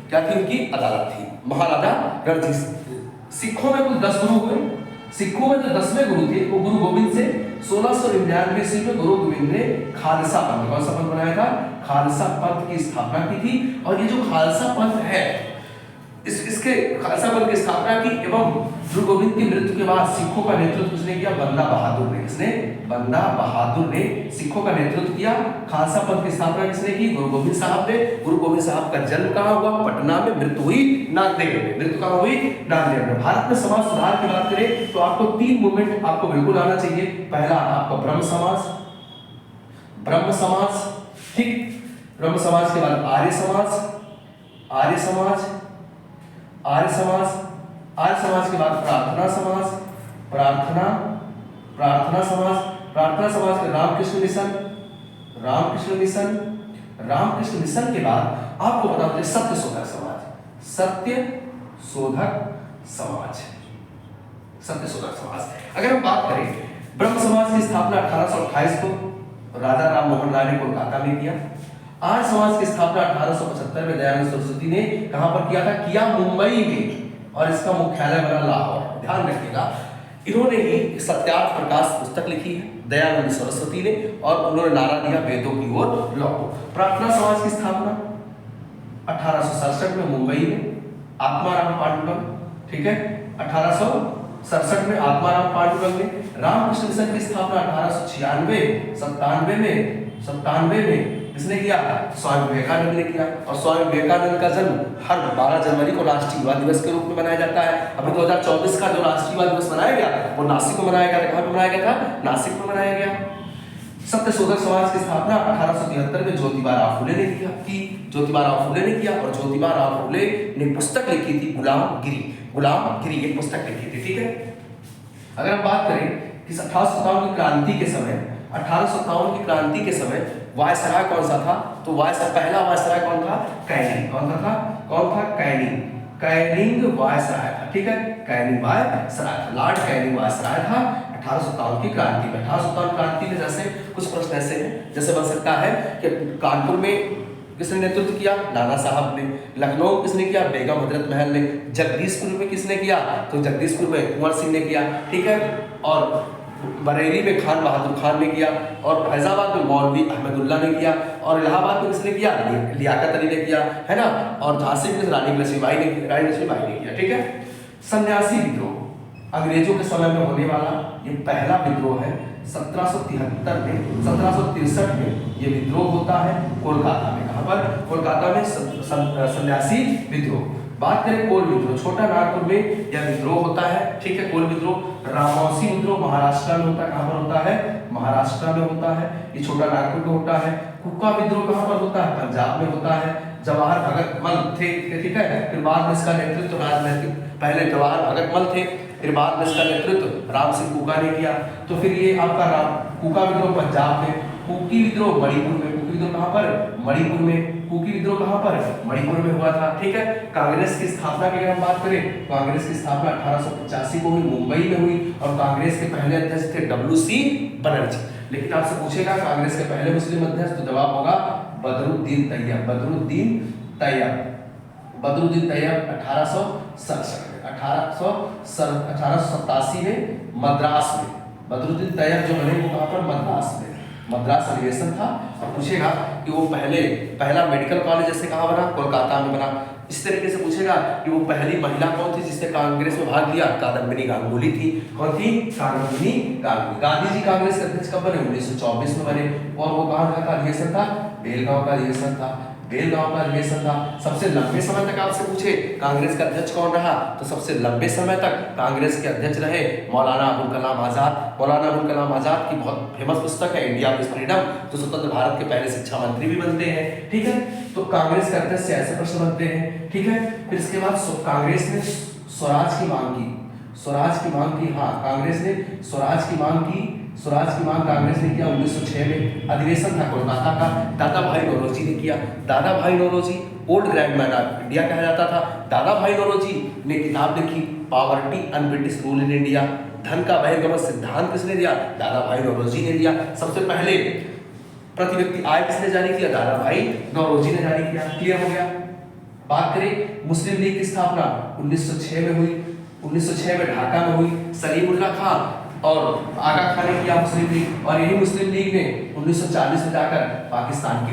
क्या थी? उनकी अदालत थी। महाराजा रणजीत सिंह सिखों में कुल 10 गुरु हुए। सिखों में जो 10वें गुरु थे वो गुरु गोविंद से 1699 ईस्वी में गुरु गोविंद ने खालसा पंथ, कौन सा पंथ बनाया था? खालसा पंथ की स्थापना की थी। और ये जो खालसा पंथ है इसके खालसा पंथ की स्थापना की एवं गुरु गोविंद की मृत्यु के बाद सिखों का नेतृत्व किसने किया? बंदा बहादुर ने। किसने? बंदा बहादुर ने सिखों का नेतृत्व किया। खालसा पंथ की स्थापना किसने की? गुरु गोविंद साहब ने। गुरु गोविंद साहब का जन्म कहाँ हुआ? पटना में। मृत्यु हुई नांदेड़ में। मृत्यु कहाँ हुई? नांदेड़ में। भारत में समाज सुधार की बात करें तो आपको 3 मूवमेंट आपको बिल्कुल आना चाहिए। पहला आपका ब्रह्म समाज, ब्रह्म समाज, ठीक। ब्रह्म समाज के बाद आर्य समाज, आर्य समाज, आर्य समाज, आर्य समाज के बाद प्रार्थना समाज, प्रार्थना, प्रार्थना समाज, प्रार्थना समाज के Ramakrishna Mission, Ramakrishna Mission, Ramakrishna Mission के बाद आपको बता दें सत्य शोधक समाज, सत्य शोधक समाज, सत्य शोधक समाज। अगर हम बात करें ब्रह्म समाज की स्थापना 1828 को राजा राम मोहन राय ने कोलकाता में किया। आर्य समाज की स्थापना 1875 में दयानंद सरस्वती ने कहां पर किया था? किया मुंबई में, और इसका मुख्यालय बना लाहौर। ध्यान रखिएगा, इन्होंने ही सत्यार्थ प्रकाश पुस्तक लिखी है दयानंद सरस्वती ने, और उन्होंने नारा दिया वेदों की ओर लौटो। प्रार्थना समाज की स्थापना 1867 में मुंबई में आत्माराम पांडुरंग, ठीक है, 1867 में आत्माराम पांडुरंग ने। रामकृष्ण मिशन की स्थापना 1896 97 में किसने किया? स्वामी विवेकानंद ने किया। और स्वामी विवेकानंद का जन्म हर 12 जनवरी को राष्ट्रीय युवा दिवस के रूप में मनाया जाता है। अभी 2024 का जो राष्ट्रीय युवा दिवस मनाया गया वो नासिक में मनाया गया। कहाँ पे मनाया गया था? नासिक में मनाया गया। सत्य शोधक समाज की स्थापना 1873 में ज्योतिबा राव फुले ने की, ज्योतिबा राव फुले ने किया। और ज्योतिबा राव फुले ने पुस्तक लिखी थी गुलामगिरी, गुलामगिरी एक पुस्तक लिखी थी, ठीक है। अगर हम बात करें कि 1857 की क्रांति के समय, 1857 की क्रांति के समय वायसराय कौन सा था? तो पहला वायसराय कौन था? कैनिंग। कौन था? कौन था? कैनिंग, कैनिंग वायसराय था, ठीक है, कैनिंग वायसराय था, लॉर्ड कैनिंग वायसराय था 1857 की क्रांति में। 1857 क्रांति में जैसे कुछ प्रश्न ऐसे हैं, जैसे बन सकता है कि कानपुर में किसने नेतृत्व किया? नाना साहब ने। लखनऊ किसने किया? बेगम हजरत महल ने। जगदीशपुर में किसने किया? तो जगदीशपुर में कुंवर सिंह ने किया, ठीक है। और बरेली में खान बहादुर खान ने किया। और फैजाबाद में मौलवी अहमदुल्ला ने किया। और इलाहाबाद में किसने किया? लियाकत अली ने किया, है ना। और झांसी में रानी लक्ष्मीबाई ने, रानी लक्ष्मीबाई ने किया, ठीक है। सन्यासी विद्रोह अंग्रेजों के समय में होने वाला ये पहला विद्रोह है। 1773 में, 1763 में ये विद्रोह होता है कोलकाता में। कहाँ पर? कोलकाता में सन्यासी विद्रोह। बात करें कोल विद्रोह, छोटा नागपुर में यह विद्रोह होता है, ठीक है। कोल विद्रोह। रामौसी विद्रोह महाराष्ट्र में होता है। कहाँ पर होता है? महाराष्ट्र में होता है। ये छोटा नागपुर में होता है। कुका विद्रोह कहाँ पर होता है? पंजाब में होता है। जवाहर भगत मल थे, ठीक है, फिर बाद में इसका नेतृत्व राजनैतिक, पहले जवाहर भगत मल थे, फिर बाद में इसका नेतृत्व राम सिंह कुका ने किया। तो फिर ये आपका कुका विद्रोह पंजाब में, कुकी विद्रोह मणिपुर में। कुकी विद्रोह कहाँ पर? मणिपुर में। कुकी विद्रोह कहाँ पर? मणिपुर में हुआ था, ठीक है। कांग्रेस की स्थापना की अगर हम बात करें, कांग्रेस की स्थापना 1885 को हुई, मुंबई में हुई। और कांग्रेस के पहले अध्यक्ष थे WC बनर्जी। लेकिन आपसे पूछेगा कांग्रेस के पहले मुस्लिम अध्यक्ष, तो जवाब होगा बदरुद्दीन तैयब। बदरुद्दीन तैयब, बदरुद्दीन तैयब 1867 में, 1887 में मद्रास में। बदरुद्दीन तैयब जो बने वो कहाँ पर? मद्रास में, मद्रास अधिवेशन था। और पूछेगा कि वो पहला मेडिकल कॉलेज जैसे कहाँ बना? कोलकाता में बना। इस तरीके से पूछेगा कि वो पहली महिला कौन थी जिसने कांग्रेस में भाग लिया? कादम्बिनी गांगुली थी। कौन थी? कादम्बिनी गांगुली। गांधी जी कांग्रेस के अध्यक्ष कब बने? 1924 में बने। और वो कहाँ का अधिवेशन था? बेलगांव का अधिवेशन था, बेलगांव का अधिवेशन था। सबसे लंबे समय तक आपसे पूछे कांग्रेस का अध्यक्ष कौन रहा, तो सबसे लंबे समय तक कांग्रेस के अध्यक्ष रहे मौलाना अबुल कलाम आजाद। मौलाना अबुल कलाम आजाद की बहुत फेमस पुस्तक है इंडिया विद फ्रीडम, जो स्वतंत्र भारत के पहले शिक्षा मंत्री भी बनते हैं, ठीक है। तो कांग्रेस के अध्यक्ष से ऐसे प्रश्न बनते हैं, ठीक है। फिर इसके बाद कांग्रेस ने स्वराज की मांग की, स्वराज की मांग की। हाँ, कांग्रेस ने स्वराज की मांग की। स्वराज की मांग कांग्रेस ने किया 1906 में। अधिवेशन था कोलकाता का, दादा भाई नौरोजी ने किया। Dadabhai Naoroji old grand man of India कहा जाता था। दादा भाई नौरोजी ने किताब लिखी poverty and British rule in India. धन का बहिर्गमन सिद्धांत किसने दिया? दादा भाई नौरोजी ने दिया। सबसे पहले प्रति व्यक्ति आय किसने जारी किया? दादा भाई नौरोजी ने जारी किया। क्लियर हो गया। बात करें मुस्लिम लीग की स्थापना 1906 में हुई। 1906 में ढाका में हुई। सलीमुल्लाह खान और आगा खान ने किया मुस्लिम लीग, और यही मुस्लिम लीग ने 1940 में जाकर पाकिस्तान की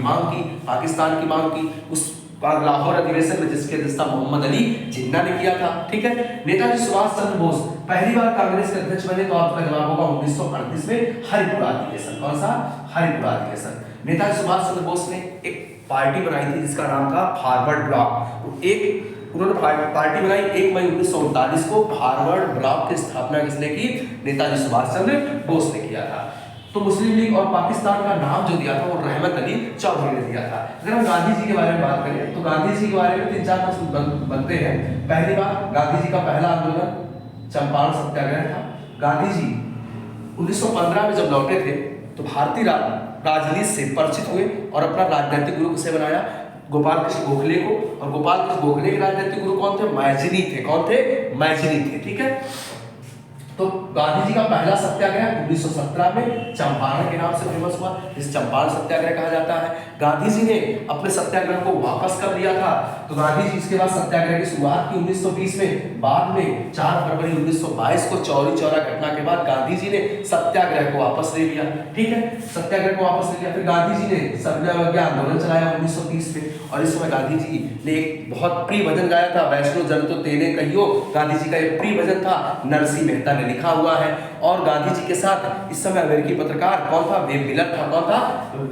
मांग की उस लाहौर अधिवेशन में, जिसके अध्यक्षता मोहम्मद अली जिन्ना ने किया था। ठीक है। नेताजी सुभाष चंद्र बोस पहली बार कांग्रेस के अध्यक्ष बने, तो आपका जवाब होगा 1938 में हरिपुरा अधिवेशन। कौन सा? हरिपुरा अधिवेशन। नेताजी सुभाष चंद्र बोस ने एक पार्टी बनाई थी जिसका नाम था फॉरवर्ड ब्लॉक। उन्होंने पार्टी बनाई 1 मई 1939 को। फॉरवर्ड ब्लॉक की स्थापना किसने की? नेताजी सुभाष चंद्र बोस ने किया था। तो मुस्लिम लीग और पाकिस्तान का नाम जो दिया था वो रहमत अली चौधरी ने दिया था। अगर हम गांधी जी के बारे में बात करें तो गांधी जी के बारे में 3-4 प्रश्न बनते हैं। पहली बार, गांधी जी का पहला आंदोलन चंपारण सत्याग्रह था। गांधी जी 1915 में जब लौटे थे तो भारतीय राजनीति से परिचित हुए और अपना राजनीतिक गुरु किसे बनाया? गोपाल कृष्ण गोखले को। और गोपाल कृष्ण गोखले के राजनीतिक गुरु कौन थे? मैजिनी थे। कौन थे? मैजिनी थे। ठीक है। तो गांधी जी का पहला सत्याग्रह 1917 में चंपारण के नाम से फेमस हुआ, इस चंपारण सत्याग्रह कहा जाता है। गांधी जी ने अपने सत्याग्रह को वापस कर लिया था। तो गांधी जी इसके बाद सत्याग्रह की शुरुआत की 1920 में। बाद में 4 फरवरी 1922 को चौरी चौरा घटना के बाद गांधी जी ने सत्याग्रह को वापस ले लिया। ठीक है। सत्याग्रह को वापस ले लिया। फिर गांधी जी ने सत्याग्रह आंदोलन चलाया 1930 में, और इस समय गांधी जी ने एक बहुत प्रिय भजन गाया था, वैष्णो जन तो तेने कहियो। गांधी जी का एक प्रिय भजन था, नरसिंह मेहता ने लिखा हुआ है। और गांधी जी के साथ इस समय अमेरिकी पत्रकार कौन था? वेब मिलर था। कौन था?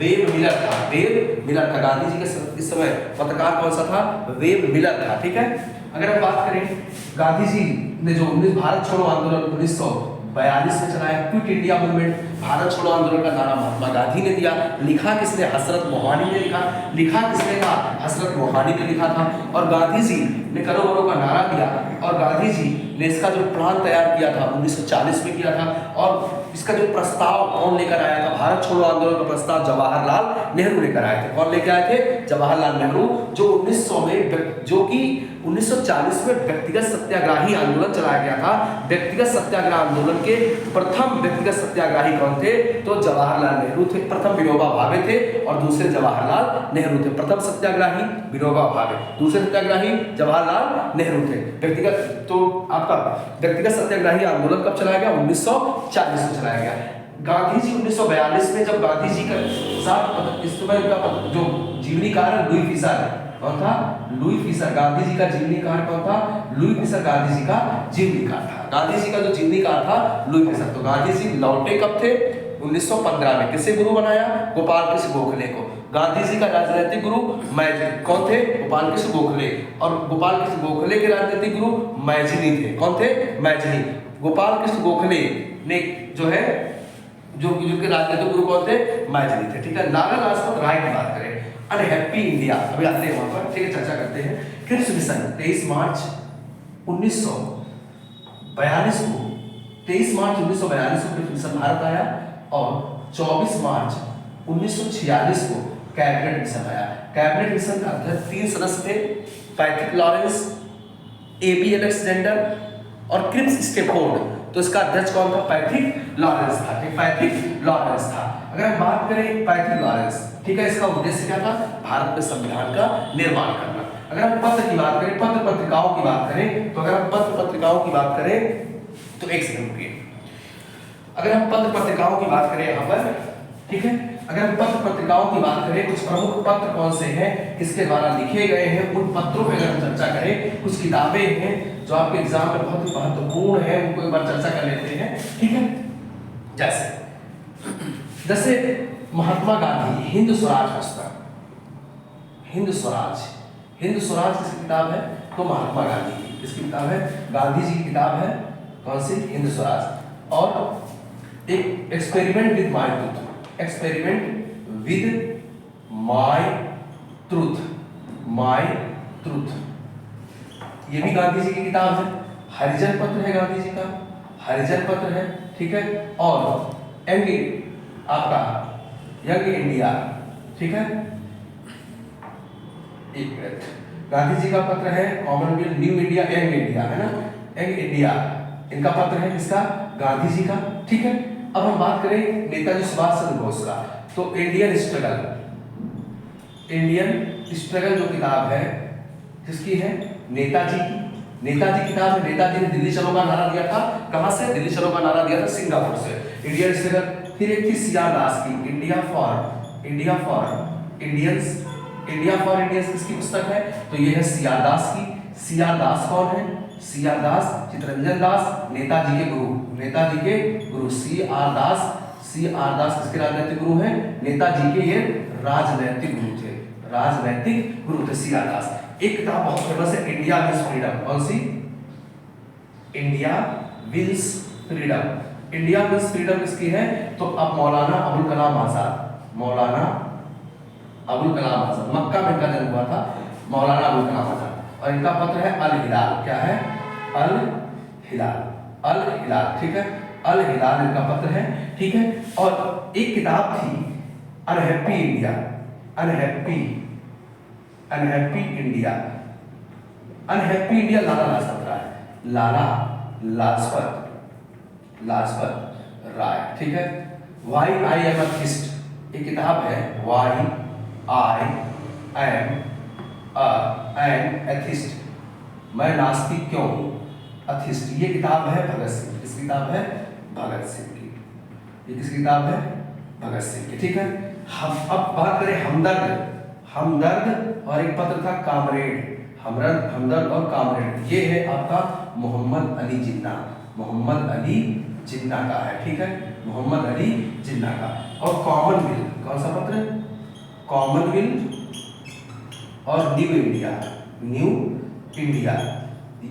वेब मिलर था। वेब मिलर था। गांधी जी के इस समय पत्रकार कौन सा था? वेब मिलर था। ठीक है। अगर हम बात करें, गांधी जी ने जो भारत छोड़ो आंदोलन 1942 में चलाया, क्विट इंडिया मूवमेंट, भारत छोड़ो आंदोलन का नारा महात्मा गांधी ने दिया। लिखा किसने? हजरत मोहानी ने लिखा किसने था? हजरत मोहानी ने लिखा था। और गांधी जी ने करो मरो का नारा दिया, और गांधी जी ने इसका जो प्लान तैयार किया था 1940 में किया था। और इसका जो प्रस्ताव कौन लेकर आया था? भारत छोड़ो आंदोलन का प्रस्ताव जवाहरलाल नेहरू लेकर आए थे। कौन लेकर आए थे? जवाहरलाल नेहरू, जो 1940 में व्यक्तिगत सत्याग्रही आंदोलन चलाया गया था। व्यक्तिगत सत्याग्रह आंदोलन के प्रथम व्यक्तिगत सत्याग्रही कौन थे? तो जवाहरलाल नेहरू थे। प्रथम विनोबा भावे थे और दूसरे जवाहरलाल नेहरू थे। प्रथम सत्याग्रही विनोबा भावे, दूसरे सत्याग्रही जवाहरलाल नेहरू थे। व्यक्तिगत, तो आपका व्यक्तिगत सत्याग्रही आंदोलन कब चलाया गया? 1940 में चलाया गया। गांधी जी 1942 में, जब गांधी जी का साथ इस समय का जो जीवनीकार है लुई फिशर है। कौन था? Louis Fischer. गांधी जी का जीवनीकार कौन था? लुई फिशर गांधी जी का जीवनीकार था। गांधी जी का जो जीवनीकार था लुई फिशर। तो गांधी जी लौटे कब थे? 1915 में। किसे गुरु बनाया? गोपाल कृष्ण गोखले को। गांधी जी का राजनीतिक गुरु कौन थे? गोपाल कृष्ण गोखले। और गोपाल कृष्ण गोखले के राजनीतिक गुरु मैजिनी थे। कौन थे? मैजिनी। गोपाल कृष्ण गोखले ने जो है जो के राजनीतिक गुरु कौन थे? मैजिनी थे। ठीक है। लाला लाजपत राय की बात करें, अनहैप्पी इंडिया, अभी आते हैं वहां पर। ठीक है, चर्चा करते हैं। क्रिप्स मिशन 23 मार्च 1942 को 23 मार्च 1942 को क्रिप्स मिशन भारत आया, और 24 मार्च 1946 को कैबिनेट मिशन आया। कैबिनेट मिशन का अध्यक्ष 3 सदस्य थे, पैट्रिक लॉरेंस, एबी अलेक्जेंडर और क्रिप्स स्टेफोर्ड। तो इसका अध्यक्ष कौन था? पैट्रिक लॉरेंस था। ठीक, पैट्रिक लॉरेंस था। अगर हम बात करें पैट्रिक लॉरेंस, ठीक है, इसका उद्देश्य क्या था? भारत में संविधान का निर्माण करना। अगर हम पत्र की बात करें, पत्र पत्रिकाओं की बात करें, तो अगर हम पत्र पत्रिकाओं की बात करें तो एक सेकंड रुकिए। अगर हम पत्र पत्रिकाओं की बात करें यहाँ पर, ठीक है, अगर हम पत्र पत्रिकाओं की बात करें, कुछ प्रमुख पत्र कौन से हैं, किसके द्वारा लिखे गए हैं, उन पत्रों पर अगर हम चर्चा करें, कुछ किताबें हैं जो आपके एग्जाम में बहुत ही महत्वपूर्ण है, उनको एक बार चर्चा कर लेते हैं। ठीक है, जैसे महात्मा गांधी हिंद स्वराज पुस्तक, हिंद स्वराज किसकी किताब है? तो महात्मा गांधी की। किसकी किताब है? गांधी जी की किताब है। कौन सी? हिंद स्वराज। और एक experiment with my truth, experiment with my truth, ये भी गांधी जी की किताब है। हरिजन पत्र है गांधी जी का, हरिजन पत्र है। ठीक है, और यंग इंडिया, ठीक है, एक मिनट, गांधी जी का पत्र है Commonwealth, new India, young India, है ना, यंग इंडिया, इनका पत्र है किसका? गांधी जी का। ठीक है, अब हम बात करें नेताजी सुभाष चंद्र बोस का, तो इंडियन स्ट्रगल जो किताब है किसकी है? नेताजी की। नेताजी किताब में नेताजी ने दिल्ली चलो का नारा दिया था, कहां से? दिल्ली चलो का नारा दिया था सिंगापुर से। Indian struggle. फिर एक थी सीआर दास की इंडिया फॉर इंडियंस किसकी पुस्तक है? तो ये है सीआर दास की। सीआर दास कौन है? सीआर दास चित्तरंजन दास, नेताजी के गुरु सीआर दास किसके राजनीतिक गुरु हैं? नेताजी के ये राजनीतिक गुरु थे सीआर दास। एक किताब बहुत फेमस है, इंडिया विल्स फ्रीडम। कौन सी? India wins freedom. India wins freedom किसकी है? तो अब मौलाना अबुल कलाम आजाद मक्का में इनका जन्म हुआ था, मौलाना अबुल कलाम आजाद। और इनका पत्र है अल हिलाल। क्या है? अल हिलाल। ठीक है, अल हिलाल इनका पत्र है। ठीक है, और एक किताब थी अनहैप्पी इंडिया लाला लाजपत राय। ठीक है, वाई आई एम एथिस्ट एक किताब है, why I am an atheist, मैं नास्तिक क्यों हूं? एथिस्ट। ये किताब है भगत सिंह। किस किताब है? भगत सिंह की। ये किस किताब है? भगत सिंह की। ठीक है, हम अब बात करें हमदर्द और एक पत्र था कामरेड। हमदर्द और कामरेड, ये है आपका मोहम्मद अली जिन्ना का है। ठीक है, मोहम्मद अली जिन्ना का। और कॉमनवेल्थ, कौन सा पत्र? कॉमनवेल्थ और न्यू इंडिया,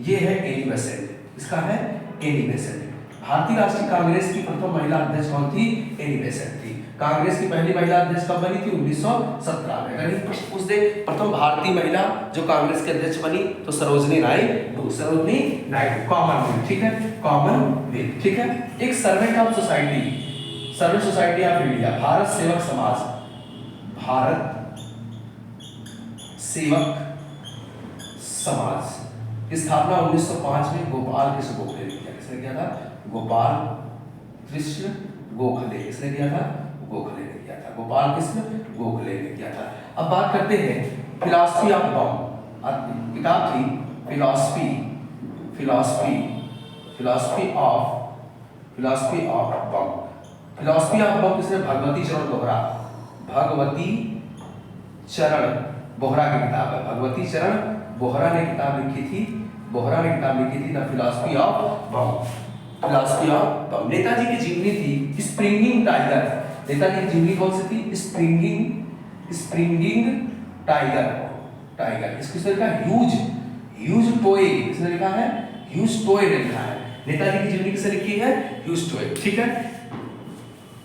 ये है एनी बेसेंट। इसका है एनी बेसेंट। भारतीय राष्ट्रीय कांग्रेस की प्रथम महिला अध्यक्ष कौन थी? एनी बेसेंट थी। कांग्रेस की पहली महिला अध्यक्ष कब बनी थी? 1917 में। अगर प्रश्न पूछ दे प्रथम भारतीय महिला जो कांग्रेस के अध्यक्ष बनी तो सरोजिनी नायडू। कॉमनवेल्थ। ठीक है, कॉमनवेल्थ। ठीक है, एक servant society of India, Bharat सेवक समाज की स्थापना 1905 में गोपाल कृष्ण गोखले ने किया। किसने किया था? गोपाल कृष्ण गोखले। किसने किया था? गोखले ने किया था। गोपाल कृष्ण गोखले ने किया था। अब बात करते हैं फिलॉसफी ऑफ बम। किताब थी फिलॉसफी ऑफ बम किसने? भगवती चरण बोहरा की किताब है। भगवती चरण बोहरा ने किताब लिखी थी द फिलॉसफी ऑफ बम। नेताजी की जीवनी थी स्प्रिंगिंग टाइगर। नेताजी की जीवनी कौन सी थी? Springing tiger. इसको लिखा है ह्यूज टोए। किसने लिखा है? ह्यूज टोए ने लिखा है। नेताजी की जीवनी किसने लिखी है? Hugh Toye. ठीक है,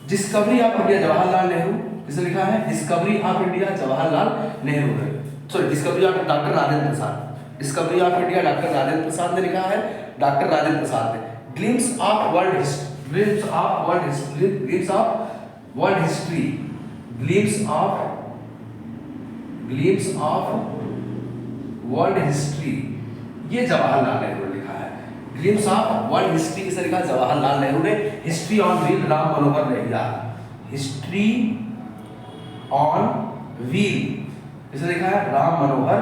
discovery of India Jawaharlal Nehru. किसने लिखा है? Discovery of India Jawaharlal Nehru ने। Sorry, discovery of doctor Rajendra Prasad. Discovery of India doctor Rajendra Prasad ने लिखा है। डॉक्टर राजेंद्र प्रसाद ने। ग्लिम्स ऑफ वर्ल्ड हिस्ट्री, ये जवाहरलाल नेहरू ने लिखा है। ग्लिम्स ऑफ वर्ल्ड हिस्ट्री किसने लिखा? जवाहरलाल नेहरू ने। History on wheel Ram Manohar Lohia. History on wheel किसने लिखा है? राम मनोहर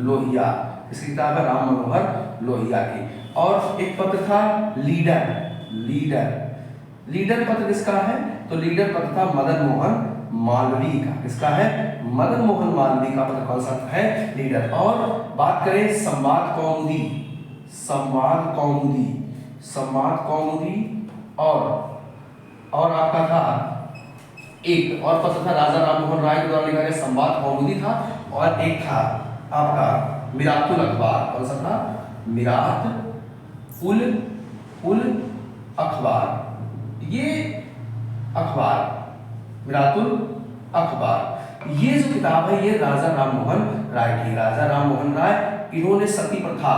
लोहिया। इसकी किताब है राम मनोहर लोहिया की। और एक पत्र था लीडर पत्र किसका है? तो लीडर पत्र था मदन मोहन मालवीय का। किसका है? मदन मोहन मालवीय का पत्र कौन सा है? लीडर। और बात करें संवाद कौमुदी और आपका था एक और पत्र था राजा राममोहन राय के द्वारा लिखा गया संवाद कौमुदी था। और एक था आपका मिरातुल अखबार। कौन सा था? मिरातुल अखबार। ये अखबार मिरातुल अखबार, ये जो किताब है ये राजा राममोहन राय की। राजा राममोहन राय इन्होंने सती प्रथा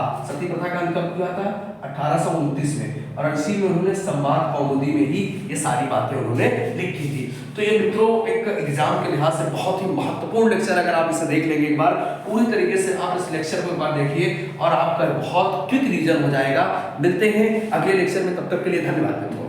का अंत कब किया था? 1829 में। और इसी में उन्होंने संवाद कौमुदी में ही ये सारी बातें उन्होंने लिखी थी। तो ये मित्रों एक एग्जाम के लिहाज से बहुत ही महत्वपूर्ण लेक्चर। अगर आप इसे देख लेंगे एक बार पूरी तरीके से, आप इस लेक्चर को एक बार देखिए और आपका बहुत क्विक रिवीजन हो जाएगा। मिलते हैं अगले लेक्चर में, तब तक के लिए धन्यवाद मित्रों।